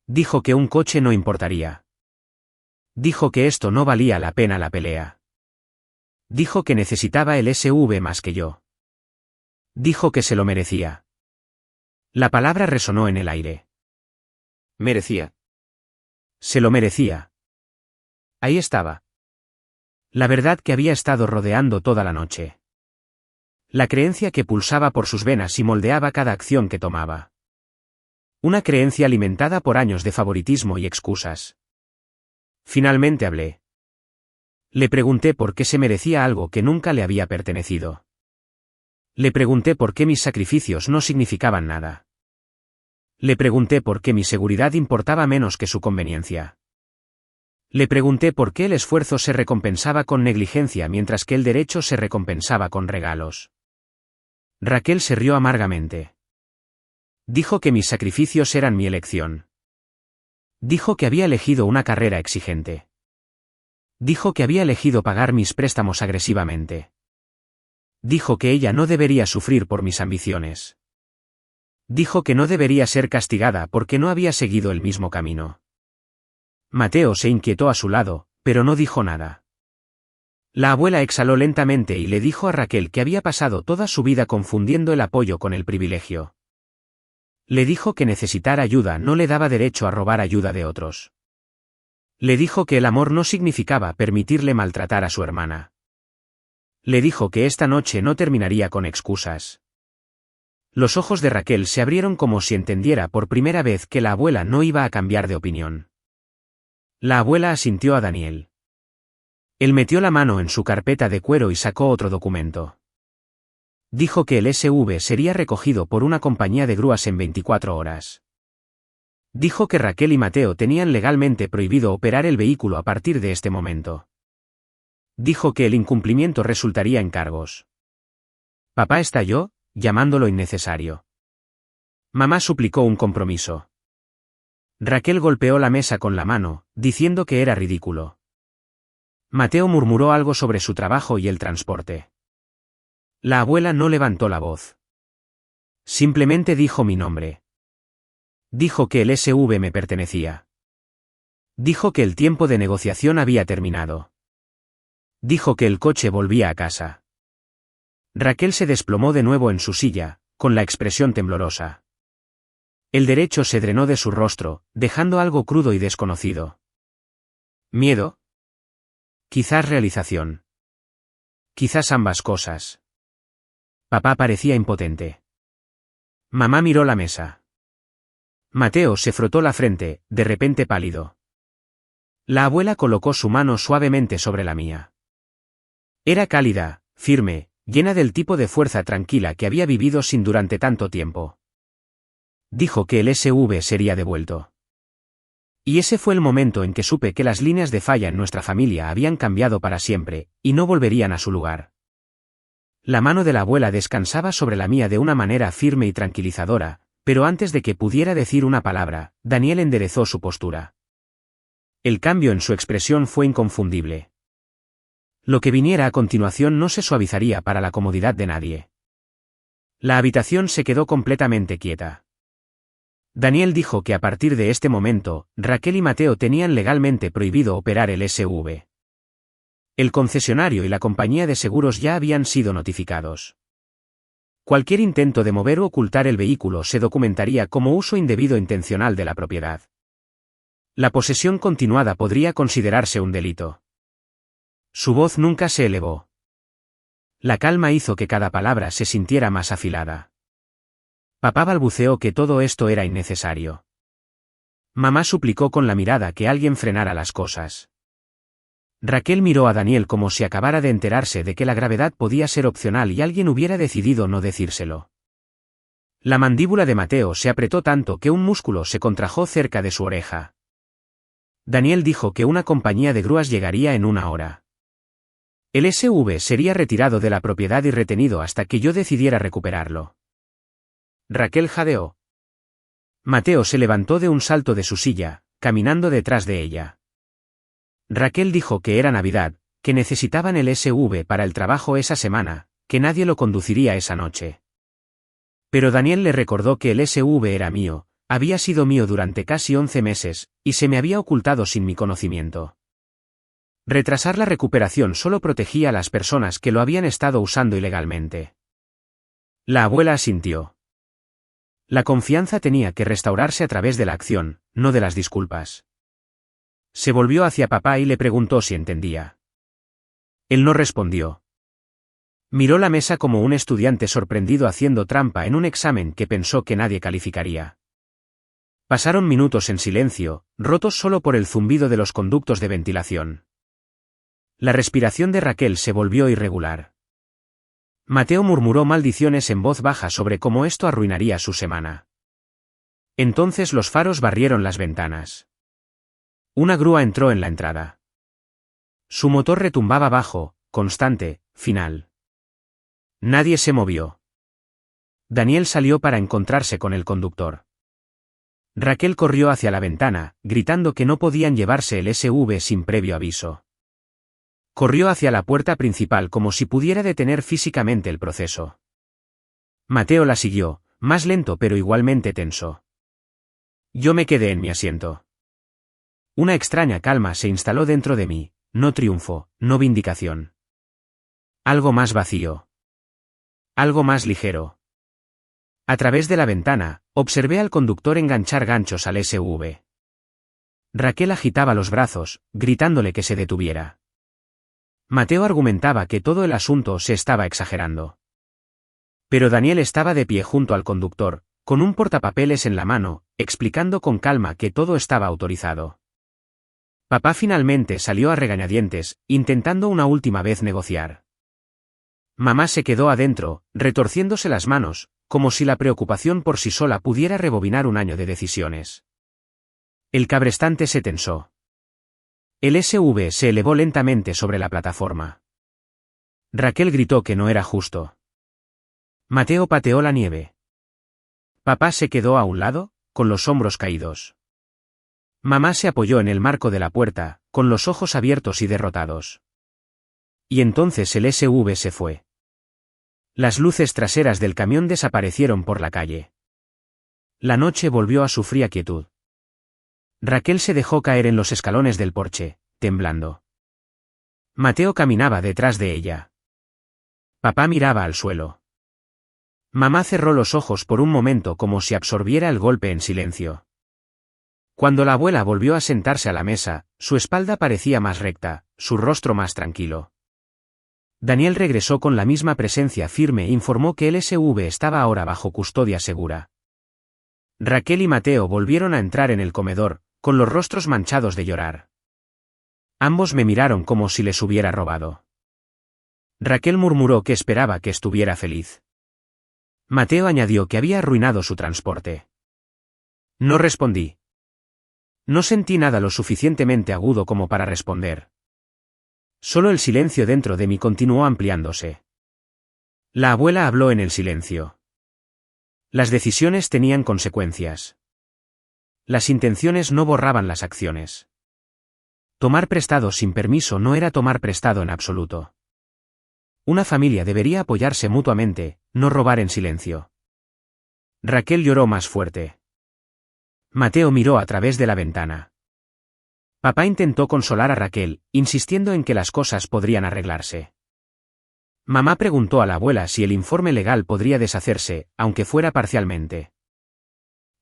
Dijo que un coche no importaría. Dijo que esto no valía la pena la pelea. Dijo que necesitaba el SV más que yo. Dijo que se lo merecía. La palabra resonó en el aire. Merecía. Se lo merecía. Ahí estaba. La verdad que había estado rodeando toda la noche. La creencia que pulsaba por sus venas y moldeaba cada acción que tomaba. Una creencia alimentada por años de favoritismo y excusas. Finalmente hablé. Le pregunté por qué se merecía algo que nunca le había pertenecido. Le pregunté por qué mis sacrificios no significaban nada. Le pregunté por qué mi seguridad importaba menos que su conveniencia. Le pregunté por qué el esfuerzo se recompensaba con negligencia mientras que el derecho se recompensaba con regalos. Raquel se rió amargamente. Dijo que mis sacrificios eran mi elección. Dijo que había elegido una carrera exigente. Dijo que había elegido pagar mis préstamos agresivamente. Dijo que ella no debería sufrir por mis ambiciones. Dijo que no debería ser castigada porque no había seguido el mismo camino. Mateo se inquietó a su lado, pero no dijo nada. La abuela exhaló lentamente y le dijo a Raquel que había pasado toda su vida confundiendo el apoyo con el privilegio. Le dijo que necesitar ayuda no le daba derecho a robar ayuda de otros. Le dijo que el amor no significaba permitirle maltratar a su hermana. Le dijo que esta noche no terminaría con excusas. Los ojos de Raquel se abrieron como si entendiera por primera vez que la abuela no iba a cambiar de opinión. La abuela asintió a Daniel. Él metió la mano en su carpeta de cuero y sacó otro documento. Dijo que el SV sería recogido por una compañía de grúas en 24 horas. Dijo que Raquel y Mateo tenían legalmente prohibido operar el vehículo a partir de este momento. Dijo que el incumplimiento resultaría en cargos. Papá estalló, llamándolo innecesario. Mamá suplicó un compromiso. Raquel golpeó la mesa con la mano, diciendo que era ridículo. Mateo murmuró algo sobre su trabajo y el transporte. La abuela no levantó la voz. Simplemente dijo mi nombre. Dijo que el SV me pertenecía. Dijo que el tiempo de negociación había terminado. Dijo que el coche volvía a casa. Raquel se desplomó de nuevo en su silla, con la expresión temblorosa. El derecho se drenó de su rostro, dejando algo crudo y desconocido. ¿Miedo? Quizás realización. Quizás ambas cosas. Papá parecía impotente. Mamá miró la mesa. Mateo se frotó la frente, de repente pálido. La abuela colocó su mano suavemente sobre la mía. Era cálida, firme, llena del tipo de fuerza tranquila que había vivido sin durante tanto tiempo. Dijo que el SV sería devuelto. Y ese fue el momento en que supe que las líneas de falla en nuestra familia habían cambiado para siempre, y no volverían a su lugar. La mano de la abuela descansaba sobre la mía de una manera firme y tranquilizadora, pero antes de que pudiera decir una palabra, Daniel enderezó su postura. El cambio en su expresión fue inconfundible. Lo que viniera a continuación no se suavizaría para la comodidad de nadie. La habitación se quedó completamente quieta. Daniel dijo que a partir de este momento, Raquel y Mateo tenían legalmente prohibido operar el SV. El concesionario y la compañía de seguros ya habían sido notificados. Cualquier intento de mover o ocultar el vehículo se documentaría como uso indebido intencional de la propiedad. La posesión continuada podría considerarse un delito. Su voz nunca se elevó. La calma hizo que cada palabra se sintiera más afilada. Papá balbuceó que todo esto era innecesario. Mamá suplicó con la mirada que alguien frenara las cosas. Raquel miró a Daniel como si acabara de enterarse de que la gravedad podía ser opcional y alguien hubiera decidido no decírselo. La mandíbula de Mateo se apretó tanto que un músculo se contrajo cerca de su oreja. Daniel dijo que una compañía de grúas llegaría en 1 hora. El SV sería retirado de la propiedad y retenido hasta que yo decidiera recuperarlo. Raquel jadeó. Mateo se levantó de un salto de su silla, caminando detrás de ella. Raquel dijo que era Navidad, que necesitaban el SV para el trabajo esa semana, que nadie lo conduciría esa noche. Pero Daniel le recordó que el SV era mío, había sido mío durante casi 11 meses, y se me había ocultado sin mi conocimiento. Retrasar la recuperación solo protegía a las personas que lo habían estado usando ilegalmente. La abuela asintió. La confianza tenía que restaurarse a través de la acción, no de las disculpas. Se volvió hacia papá y le preguntó si entendía. Él no respondió. Miró la mesa como un estudiante sorprendido haciendo trampa en un examen que pensó que nadie calificaría. Pasaron minutos en silencio, rotos solo por el zumbido de los conductos de ventilación. La respiración de Raquel se volvió irregular. Mateo murmuró maldiciones en voz baja sobre cómo esto arruinaría su semana. Entonces los faros barrieron las ventanas. Una grúa entró en la entrada. Su motor retumbaba bajo, constante, final. Nadie se movió. Daniel salió para encontrarse con el conductor. Raquel corrió hacia la ventana, gritando que no podían llevarse el SV sin previo aviso. Corrió hacia la puerta principal como si pudiera detener físicamente el proceso. Mateo la siguió, más lento pero igualmente tenso. Yo me quedé en mi asiento. Una extraña calma se instaló dentro de mí, no triunfo, no vindicación. Algo más vacío. Algo más ligero. A través de la ventana, observé al conductor enganchar ganchos al SV. Raquel agitaba los brazos, gritándole que se detuviera. Mateo argumentaba que todo el asunto se estaba exagerando. Pero Daniel estaba de pie junto al conductor, con un portapapeles en la mano, explicando con calma que todo estaba autorizado. Papá finalmente salió a regañadientes, intentando una última vez negociar. Mamá se quedó adentro, retorciéndose las manos, como si la preocupación por sí sola pudiera rebobinar un año de decisiones. El cabrestante se tensó. El SV se elevó lentamente sobre la plataforma. Raquel gritó que no era justo. Mateo pateó la nieve. Papá se quedó a un lado, con los hombros caídos. Mamá se apoyó en el marco de la puerta, con los ojos abiertos y derrotados. Y entonces el SV se fue. Las luces traseras del camión desaparecieron por la calle. La noche volvió a su fría quietud. Raquel se dejó caer en los escalones del porche, temblando. Mateo caminaba detrás de ella. Papá miraba al suelo. Mamá cerró los ojos por un momento como si absorbiera el golpe en silencio. Cuando la abuela volvió a sentarse a la mesa, su espalda parecía más recta, su rostro más tranquilo. Daniel regresó con la misma presencia firme e informó que el SV estaba ahora bajo custodia segura. Raquel y Mateo volvieron a entrar en el comedor, con los rostros manchados de llorar. Ambos me miraron como si les hubiera robado. Raquel murmuró que esperaba que estuviera feliz. Mateo añadió que había arruinado su transporte. No respondí. No sentí nada lo suficientemente agudo como para responder. Solo el silencio dentro de mí continuó ampliándose. La abuela habló en el silencio. Las decisiones tenían consecuencias. Las intenciones no borraban las acciones. Tomar prestado sin permiso no era tomar prestado en absoluto. Una familia debería apoyarse mutuamente, no robar en silencio. Raquel lloró más fuerte. Mateo miró a través de la ventana. Papá intentó consolar a Raquel, insistiendo en que las cosas podrían arreglarse. Mamá preguntó a la abuela si el informe legal podría deshacerse, aunque fuera parcialmente.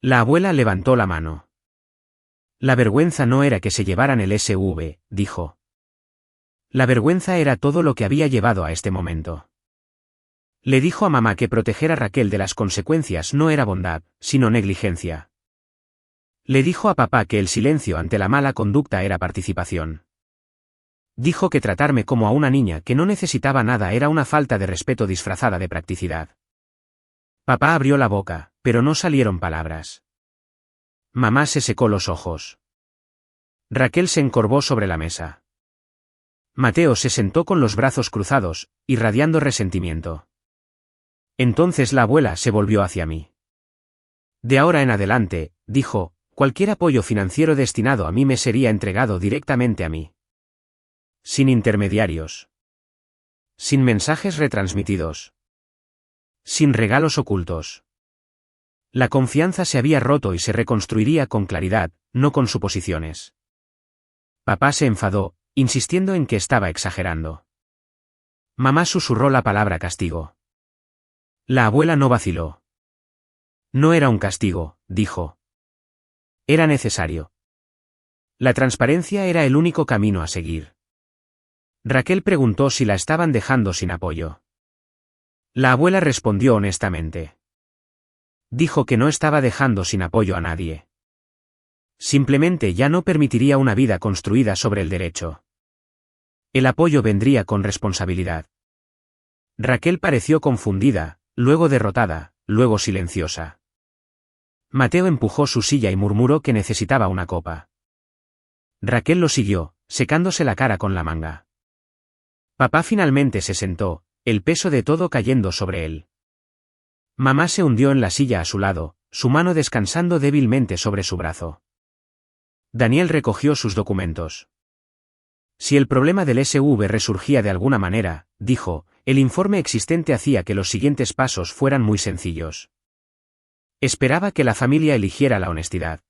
La abuela levantó la mano. La vergüenza no era que se llevaran el SV, dijo. La vergüenza era todo lo que había llevado a este momento. Le dijo a mamá que proteger a Raquel de las consecuencias no era bondad, sino negligencia. Le dijo a papá que el silencio ante la mala conducta era participación. Dijo que tratarme como a una niña que no necesitaba nada era una falta de respeto disfrazada de practicidad. Papá abrió la boca, pero no salieron palabras. Mamá se secó los ojos. Raquel se encorvó sobre la mesa. Mateo se sentó con los brazos cruzados, irradiando resentimiento. Entonces la abuela se volvió hacia mí. De ahora en adelante, dijo, cualquier apoyo financiero destinado a mí me sería entregado directamente a mí. Sin intermediarios. Sin mensajes retransmitidos. Sin regalos ocultos. La confianza se había roto y se reconstruiría con claridad, no con suposiciones. Papá se enfadó, insistiendo en que estaba exagerando. Mamá susurró la palabra castigo. La abuela no vaciló. No era un castigo, dijo. Era necesario. La transparencia era el único camino a seguir. Raquel preguntó si la estaban dejando sin apoyo. La abuela respondió honestamente. Dijo que no estaba dejando sin apoyo a nadie. Simplemente ya no permitiría una vida construida sobre el derecho. El apoyo vendría con responsabilidad. Raquel pareció confundida, luego derrotada, luego silenciosa. Mateo empujó su silla y murmuró que necesitaba una copa. Raquel lo siguió, secándose la cara con la manga. Papá finalmente se sentó, el peso de todo cayendo sobre él. Mamá se hundió en la silla a su lado, su mano descansando débilmente sobre su brazo. Daniel recogió sus documentos. Si el problema del SV resurgía de alguna manera, dijo, el informe existente hacía que los siguientes pasos fueran muy sencillos. Esperaba que la familia eligiera la honestidad.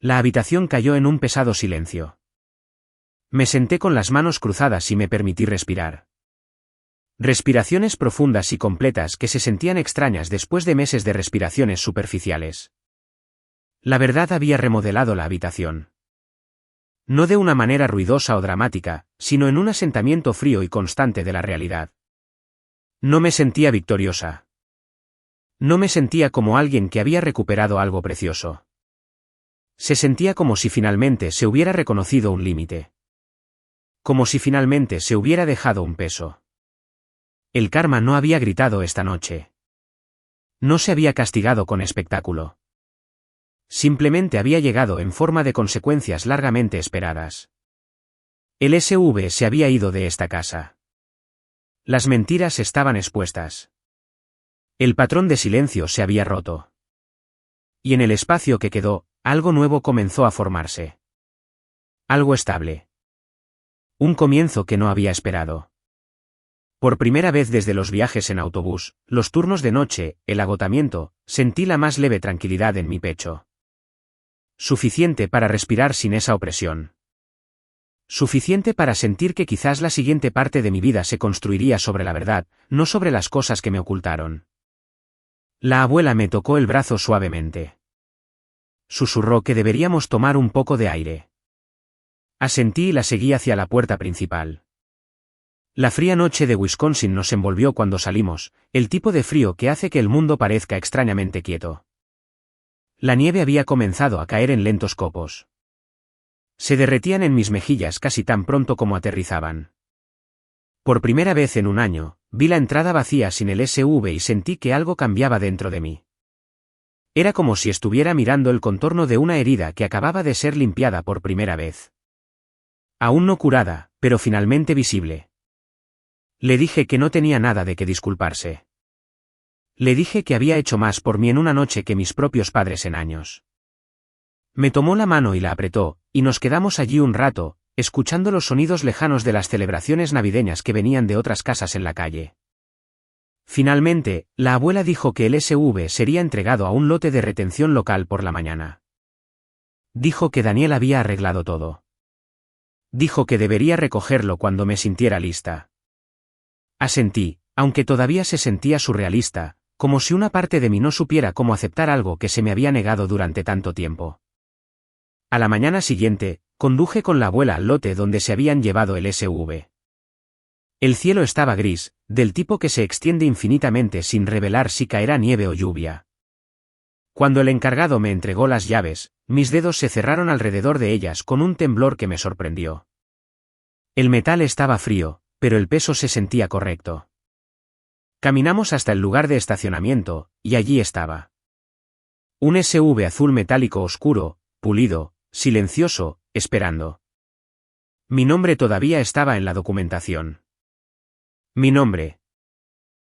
La habitación cayó en un pesado silencio. Me senté con las manos cruzadas y me permití respirar. Respiraciones profundas y completas que se sentían extrañas después de meses de respiraciones superficiales. La verdad había remodelado la habitación. No de una manera ruidosa o dramática, sino en un asentamiento frío y constante de la realidad. No me sentía victoriosa. No me sentía como alguien que había recuperado algo precioso. Se sentía como si finalmente se hubiera reconocido un límite. Como si finalmente se hubiera dejado un peso. El karma no había gritado esta noche. No se había castigado con espectáculo. Simplemente había llegado en forma de consecuencias largamente esperadas. El SV se había ido de esta casa. Las mentiras estaban expuestas. El patrón de silencio se había roto. Y en el espacio que quedó, algo nuevo comenzó a formarse. Algo estable. Un comienzo que no había esperado. Por primera vez desde los viajes en autobús, los turnos de noche, el agotamiento, sentí la más leve tranquilidad en mi pecho. Suficiente para respirar sin esa opresión. Suficiente para sentir que quizás la siguiente parte de mi vida se construiría sobre la verdad, no sobre las cosas que me ocultaron. La abuela me tocó el brazo suavemente. Susurró que deberíamos tomar un poco de aire. Asentí y la seguí hacia la puerta principal. La fría noche de Wisconsin nos envolvió cuando salimos, el tipo de frío que hace que el mundo parezca extrañamente quieto. La nieve había comenzado a caer en lentos copos. Se derretían en mis mejillas casi tan pronto como aterrizaban. Por primera vez en un año, vi la entrada vacía sin el SUV y sentí que algo cambiaba dentro de mí. Era como si estuviera mirando el contorno de una herida que acababa de ser limpiada por primera vez. Aún no curada, pero finalmente visible. Le dije que no tenía nada de qué disculparse. Le dije que había hecho más por mí en una noche que mis propios padres en años. Me tomó la mano y la apretó, y nos quedamos allí un rato, escuchando los sonidos lejanos de las celebraciones navideñas que venían de otras casas en la calle. Finalmente, la abuela dijo que el SUV sería entregado a un lote de retención local por la mañana. Dijo que Daniel había arreglado todo. Dijo que debería recogerlo cuando me sintiera lista. Asentí, aunque todavía se sentía surrealista, como si una parte de mí no supiera cómo aceptar algo que se me había negado durante tanto tiempo. A la mañana siguiente, conduje con la abuela al lote donde se habían llevado el SUV. El cielo estaba gris, del tipo que se extiende infinitamente sin revelar si caerá nieve o lluvia. Cuando el encargado me entregó las llaves, mis dedos se cerraron alrededor de ellas con un temblor que me sorprendió. El metal estaba frío, pero el peso se sentía correcto. Caminamos hasta el lugar de estacionamiento, y allí estaba. Un SUV azul metálico oscuro, pulido, silencioso, esperando. Mi nombre todavía estaba en la documentación. Mi nombre.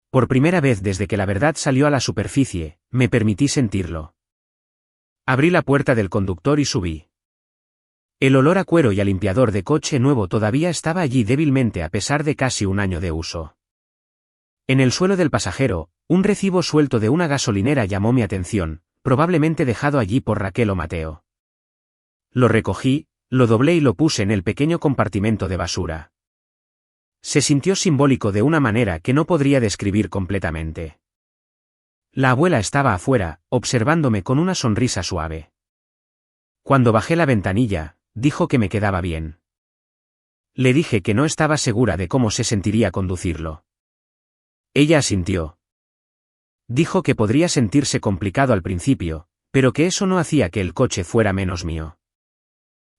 Por primera vez desde que la verdad salió a la superficie, me permití sentirlo. Abrí la puerta del conductor y subí. El olor a cuero y a limpiador de coche nuevo todavía estaba allí débilmente a pesar de casi un año de uso. En el suelo del pasajero, un recibo suelto de una gasolinera llamó mi atención, probablemente dejado allí por Raquel o Mateo. Lo recogí, lo doblé y lo puse en el pequeño compartimento de basura. Se sintió simbólico de una manera que no podría describir completamente. La abuela estaba afuera, observándome con una sonrisa suave. Cuando bajé la ventanilla, dijo que me quedaba bien. Le dije que no estaba segura de cómo se sentiría conducirlo. Ella asintió. Dijo que podría sentirse complicado al principio, pero que eso no hacía que el coche fuera menos mío.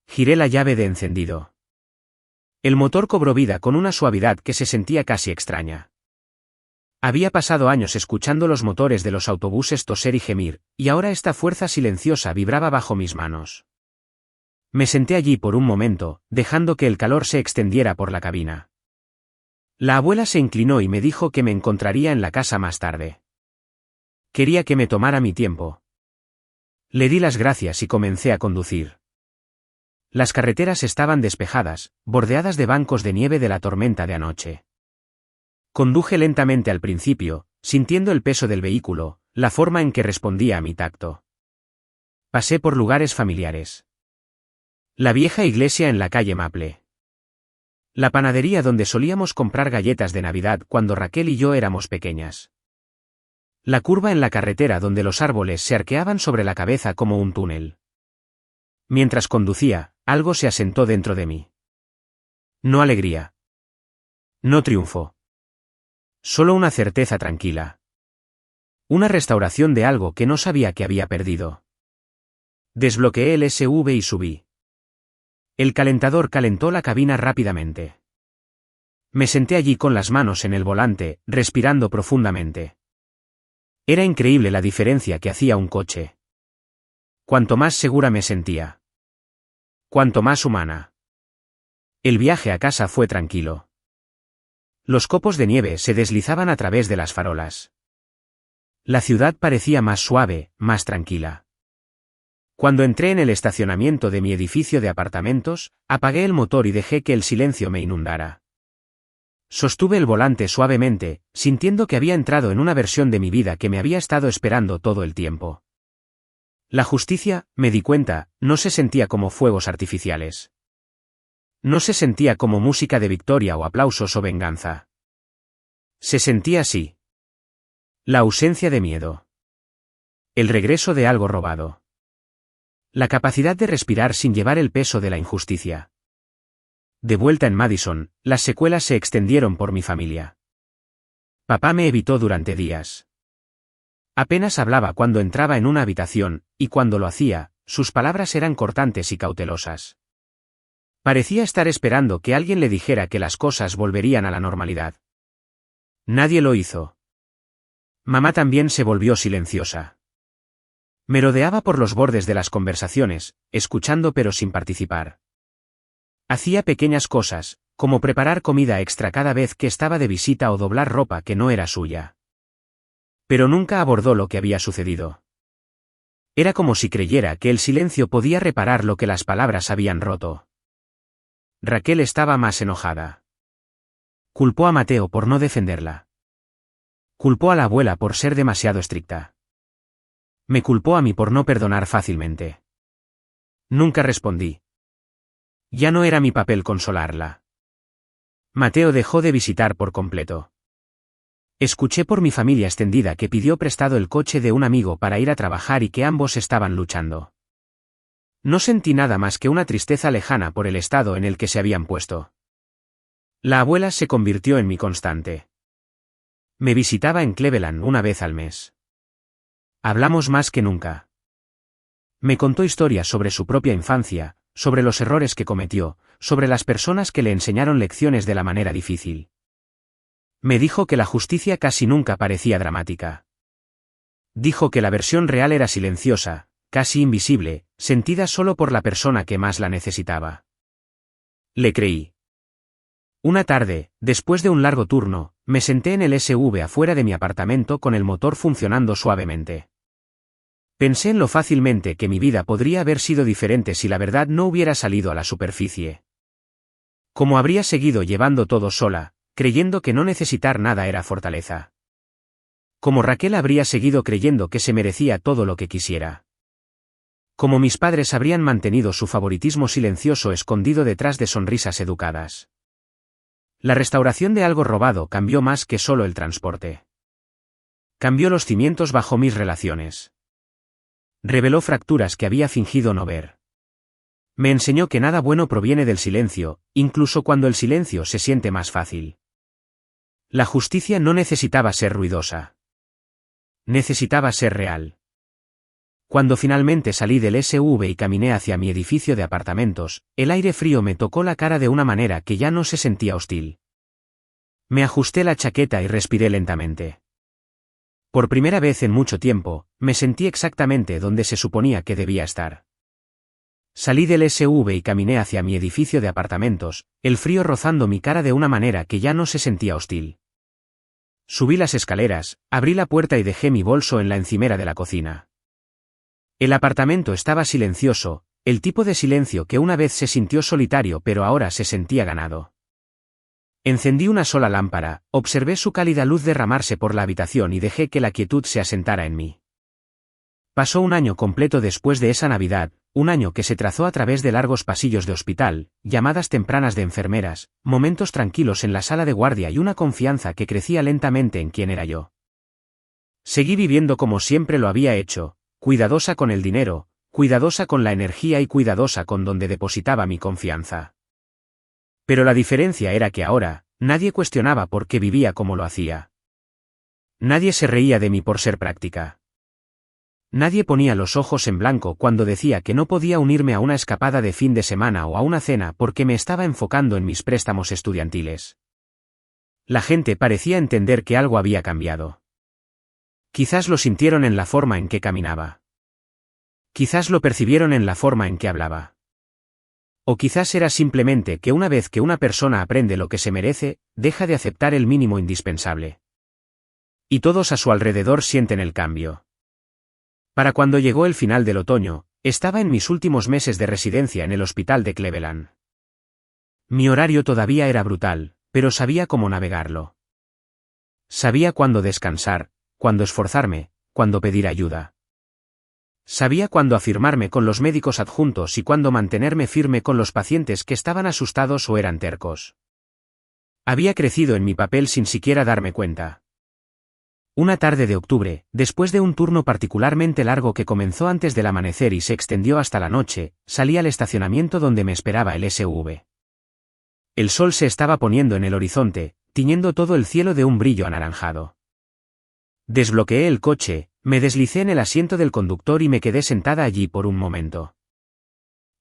Giré la llave de encendido. El motor cobró vida con una suavidad que se sentía casi extraña. Había pasado años escuchando los motores de los autobuses toser y gemir, y ahora esta fuerza silenciosa vibraba bajo mis manos. Me senté allí por un momento, dejando que el calor se extendiera por la cabina. La abuela se inclinó y me dijo que me encontraría en la casa más tarde. Quería que me tomara mi tiempo. Le di las gracias y comencé a conducir. Las carreteras estaban despejadas, bordeadas de bancos de nieve de la tormenta de anoche. Conduje lentamente al principio, sintiendo el peso del vehículo, la forma en que respondía a mi tacto. Pasé por lugares familiares. La vieja iglesia en la calle Maple. La panadería donde solíamos comprar galletas de Navidad cuando Raquel y yo éramos pequeñas. La curva en la carretera donde los árboles se arqueaban sobre la cabeza como un túnel. Mientras conducía, algo se asentó dentro de mí. No alegría. No triunfo. Solo una certeza tranquila. Una restauración de algo que no sabía que había perdido. Desbloqueé el SUV y subí. El calentador calentó la cabina rápidamente. Me senté allí con las manos en el volante, respirando profundamente. Era increíble la diferencia que hacía un coche. Cuanto más segura me sentía. Cuanto más humana. El viaje a casa fue tranquilo. Los copos de nieve se deslizaban a través de las farolas. La ciudad parecía más suave, más tranquila. Cuando entré en el estacionamiento de mi edificio de apartamentos, apagué el motor y dejé que el silencio me inundara. Sostuve el volante suavemente, sintiendo que había entrado en una versión de mi vida que me había estado esperando todo el tiempo. La justicia, me di cuenta, no se sentía como fuegos artificiales. No se sentía como música de victoria o aplausos o venganza. Se sentía así. La ausencia de miedo. El regreso de algo robado. La capacidad de respirar sin llevar el peso de la injusticia. De vuelta en Madison, las secuelas se extendieron por mi familia. Papá me evitó durante días. Apenas hablaba cuando entraba en una habitación, y cuando lo hacía, sus palabras eran cortantes y cautelosas. Parecía estar esperando que alguien le dijera que las cosas volverían a la normalidad. Nadie lo hizo. Mamá también se volvió silenciosa. Merodeaba por los bordes de las conversaciones, escuchando pero sin participar. Hacía pequeñas cosas, como preparar comida extra cada vez que estaba de visita o doblar ropa que no era suya. Pero nunca abordó lo que había sucedido. Era como si creyera que el silencio podía reparar lo que las palabras habían roto. Raquel estaba más enojada. Culpó a Mateo por no defenderla. Culpó a la abuela por ser demasiado estricta. Me culpó a mí por no perdonar fácilmente. Nunca respondí. Ya no era mi papel consolarla. Mateo dejó de visitar por completo. Escuché por mi familia extendida que pidió prestado el coche de un amigo para ir a trabajar y que ambos estaban luchando. No sentí nada más que una tristeza lejana por el estado en el que se habían puesto. La abuela se convirtió en mi constante. Me visitaba en Cleveland una vez al mes. Hablamos más que nunca. Me contó historias sobre su propia infancia, sobre los errores que cometió, sobre las personas que le enseñaron lecciones de la manera difícil. Me dijo que la justicia casi nunca parecía dramática. Dijo que la versión real era silenciosa, casi invisible, sentida solo por la persona que más la necesitaba. Le creí. Una tarde, después de un largo turno, me senté en el SUV afuera de mi apartamento con el motor funcionando suavemente. Pensé en lo fácilmente que mi vida podría haber sido diferente si la verdad no hubiera salido a la superficie. Cómo habría seguido llevando todo sola, creyendo que no necesitar nada era fortaleza. Como Raquel habría seguido creyendo que se merecía todo lo que quisiera. Como mis padres habrían mantenido su favoritismo silencioso escondido detrás de sonrisas educadas. La restauración de algo robado cambió más que solo el transporte. Cambió los cimientos bajo mis relaciones. Reveló fracturas que había fingido no ver. Me enseñó que nada bueno proviene del silencio, incluso cuando el silencio se siente más fácil. La justicia no necesitaba ser ruidosa. Necesitaba ser real. Cuando finalmente salí del SUV y caminé hacia mi edificio de apartamentos, el aire frío me tocó la cara de una manera que ya no se sentía hostil. Me ajusté la chaqueta y respiré lentamente. Por primera vez en mucho tiempo, me sentí exactamente donde se suponía que debía estar. Salí del SUV y caminé hacia mi edificio de apartamentos, el frío rozando mi cara de una manera que ya no se sentía hostil. Subí las escaleras, abrí la puerta y dejé mi bolso en la encimera de la cocina. El apartamento estaba silencioso, el tipo de silencio que una vez se sintió solitario pero ahora se sentía ganado. Encendí una sola lámpara, observé su cálida luz derramarse por la habitación y dejé que la quietud se asentara en mí. Pasó un año completo después de esa Navidad, un año que se trazó a través de largos pasillos de hospital, llamadas tempranas de enfermeras, momentos tranquilos en la sala de guardia y una confianza que crecía lentamente en quién era yo. Seguí viviendo como siempre lo había hecho, cuidadosa con el dinero, cuidadosa con la energía y cuidadosa con donde depositaba mi confianza. Pero la diferencia era que ahora, nadie cuestionaba por qué vivía como lo hacía. Nadie se reía de mí por ser práctica. Nadie ponía los ojos en blanco cuando decía que no podía unirme a una escapada de fin de semana o a una cena porque me estaba enfocando en mis préstamos estudiantiles. La gente parecía entender que algo había cambiado. Quizás lo sintieron en la forma en que caminaba. Quizás lo percibieron en la forma en que hablaba. O quizás era simplemente que una vez que una persona aprende lo que se merece, deja de aceptar el mínimo indispensable. Y todos a su alrededor sienten el cambio. Para cuando llegó el final del otoño, estaba en mis últimos meses de residencia en el hospital de Cleveland. Mi horario todavía era brutal, pero sabía cómo navegarlo. Sabía cuándo descansar, cuándo esforzarme, cuándo pedir ayuda. Sabía cuándo afirmarme con los médicos adjuntos y cuándo mantenerme firme con los pacientes que estaban asustados o eran tercos. Había crecido en mi papel sin siquiera darme cuenta. Una tarde de octubre, después de un turno particularmente largo que comenzó antes del amanecer y se extendió hasta la noche, salí al estacionamiento donde me esperaba el SUV. El sol se estaba poniendo en el horizonte, tiñendo todo el cielo de un brillo anaranjado. Desbloqueé el coche, me deslicé en el asiento del conductor y me quedé sentada allí por un momento.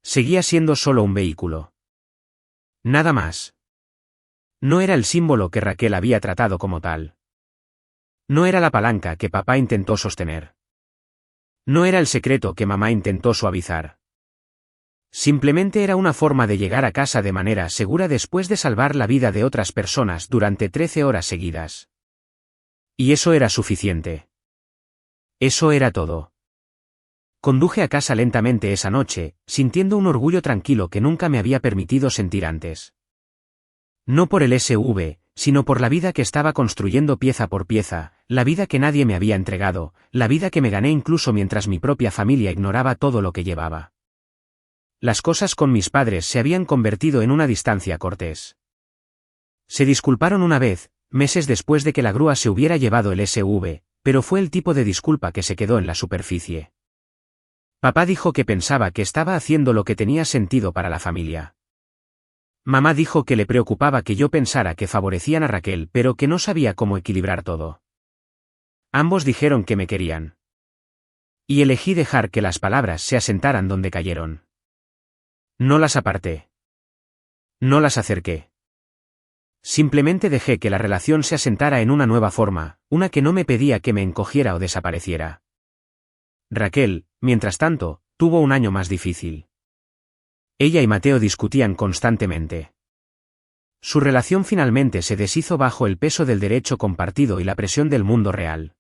Seguía siendo solo un vehículo. Nada más. No era el símbolo que Raquel había tratado como tal. No era la palanca que papá intentó sostener. No era el secreto que mamá intentó suavizar. Simplemente era una forma de llegar a casa de manera segura después de salvar la vida de otras personas durante 13 horas seguidas. Y eso era suficiente. Eso era todo. Conduje a casa lentamente esa noche, sintiendo un orgullo tranquilo que nunca me había permitido sentir antes. No por el SUV, sino por la vida que estaba construyendo pieza por pieza, la vida que nadie me había entregado, la vida que me gané incluso mientras mi propia familia ignoraba todo lo que llevaba. Las cosas con mis padres se habían convertido en una distancia cortés. Se disculparon una vez, meses después de que la grúa se hubiera llevado el SUV, pero fue el tipo de disculpa que se quedó en la superficie. Papá dijo que pensaba que estaba haciendo lo que tenía sentido para la familia. Mamá dijo que le preocupaba que yo pensara que favorecían a Raquel, pero que no sabía cómo equilibrar todo. Ambos dijeron que me querían. Y elegí dejar que las palabras se asentaran donde cayeron. No las aparté. No las acerqué. Simplemente dejé que la relación se asentara en una nueva forma, una que no me pedía que me encogiera o desapareciera. Raquel, mientras tanto, tuvo un año más difícil. Ella y Mateo discutían constantemente. Su relación finalmente se deshizo bajo el peso del derecho compartido y la presión del mundo real.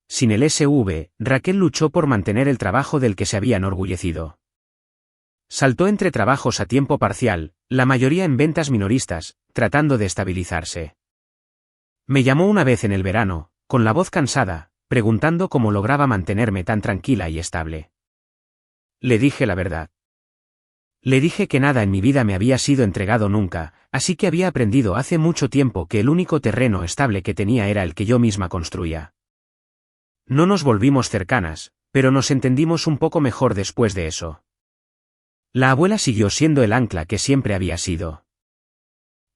Sin el SUV, Raquel luchó por mantener el trabajo del que se había enorgullecido. Saltó entre trabajos a tiempo parcial, la mayoría en ventas minoristas, tratando de estabilizarse. Me llamó una vez en el verano, con la voz cansada, preguntando cómo lograba mantenerme tan tranquila y estable. Le dije la verdad. Le dije que nada en mi vida me había sido entregado nunca, así que había aprendido hace mucho tiempo que el único terreno estable que tenía era el que yo misma construía. No nos volvimos cercanas, pero nos entendimos un poco mejor después de eso. La abuela siguió siendo el ancla que siempre había sido.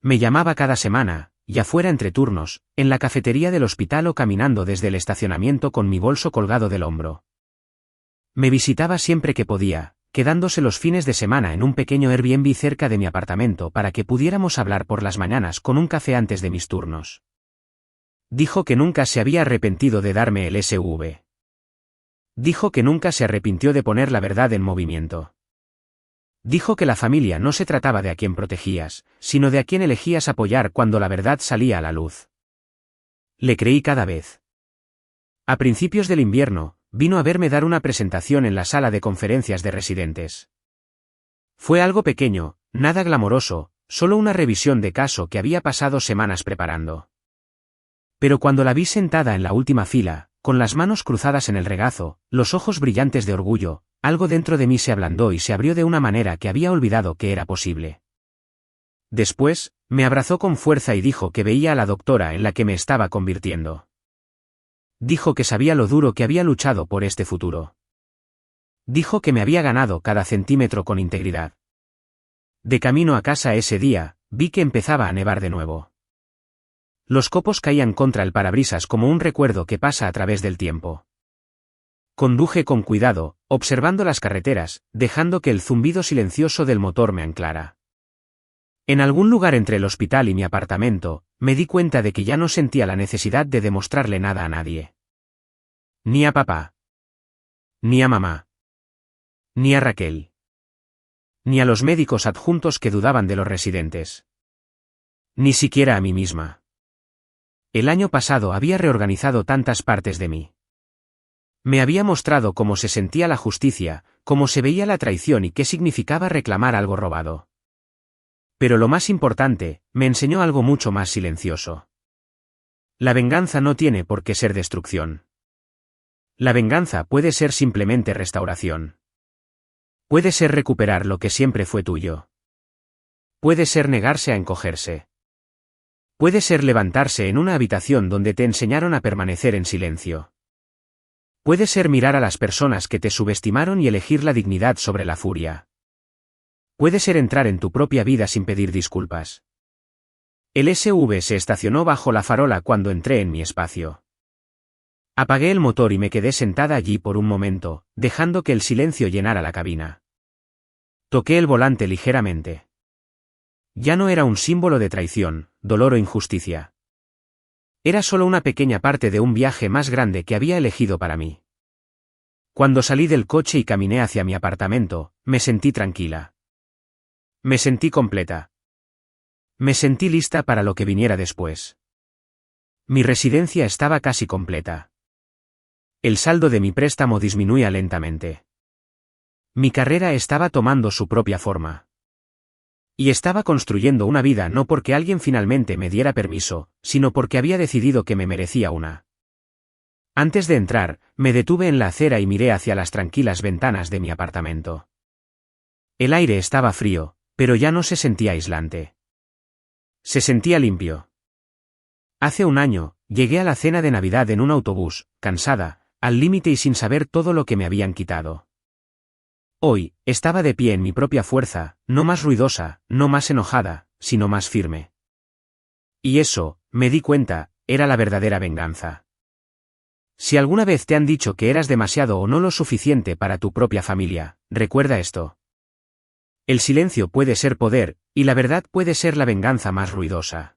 Me llamaba cada semana, ya fuera entre turnos, en la cafetería del hospital o caminando desde el estacionamiento con mi bolso colgado del hombro. Me visitaba siempre que podía, quedándose los fines de semana en un pequeño Airbnb cerca de mi apartamento para que pudiéramos hablar por las mañanas con un café antes de mis turnos. Dijo que nunca se había arrepentido de darme el SUV. Dijo que nunca se arrepintió de poner la verdad en movimiento. Dijo que la familia no se trataba de a quién protegías, sino de a quién elegías apoyar cuando la verdad salía a la luz. Le creí cada vez. A principios del invierno, vino a verme dar una presentación en la sala de conferencias de residentes. Fue algo pequeño, nada glamoroso, solo una revisión de caso que había pasado semanas preparando. Pero cuando la vi sentada en la última fila, con las manos cruzadas en el regazo, los ojos brillantes de orgullo, algo dentro de mí se ablandó y se abrió de una manera que había olvidado que era posible. Después, me abrazó con fuerza y dijo que veía a la doctora en la que me estaba convirtiendo. Dijo que sabía lo duro que había luchado por este futuro. Dijo que me había ganado cada centímetro con integridad. De camino a casa ese día, vi que empezaba a nevar de nuevo. Los copos caían contra el parabrisas como un recuerdo que pasa a través del tiempo. Conduje con cuidado, observando las carreteras, dejando que el zumbido silencioso del motor me anclara. En algún lugar entre el hospital y mi apartamento, me di cuenta de que ya no sentía la necesidad de demostrarle nada a nadie. Ni a papá. Ni a mamá. Ni a Raquel. Ni a los médicos adjuntos que dudaban de los residentes. Ni siquiera a mí misma. El año pasado había reorganizado tantas partes de mí. Me había mostrado cómo se sentía la justicia, cómo se veía la traición y qué significaba reclamar algo robado. Pero lo más importante, me enseñó algo mucho más silencioso. La venganza no tiene por qué ser destrucción. La venganza puede ser simplemente restauración. Puede ser recuperar lo que siempre fue tuyo. Puede ser negarse a encogerse. Puede ser levantarse en una habitación donde te enseñaron a permanecer en silencio. Puede ser mirar a las personas que te subestimaron y elegir la dignidad sobre la furia. puede ser entrar en tu propia vida sin pedir disculpas. El SUV se estacionó bajo la farola cuando entré en mi espacio. Apagué el motor y me quedé sentada allí por un momento, dejando que el silencio llenara la cabina. Toqué el volante ligeramente. Ya no era un símbolo de traición, dolor o injusticia. Era solo una pequeña parte de un viaje más grande que había elegido para mí. Cuando salí del coche y caminé hacia mi apartamento, me sentí tranquila. Me sentí completa. Me sentí lista para lo que viniera después. Mi residencia estaba casi completa. El saldo de mi préstamo disminuía lentamente. Mi carrera estaba tomando su propia forma. Y estaba construyendo una vida no porque alguien finalmente me diera permiso, sino porque había decidido que me merecía una. Antes de entrar, me detuve en la acera y miré hacia las tranquilas ventanas de mi apartamento. El aire estaba frío, pero ya no se sentía aislante. Se sentía limpio. Hace un año, llegué a la cena de Navidad en un autobús, cansada, al límite y sin saber todo lo que me habían quitado. Hoy, estaba de pie en mi propia fuerza, no más ruidosa, no más enojada, sino más firme. Y eso, me di cuenta, era la verdadera venganza. Si alguna vez te han dicho que eras demasiado o no lo suficiente para tu propia familia, recuerda esto. El silencio puede ser poder, y la verdad puede ser la venganza más ruidosa.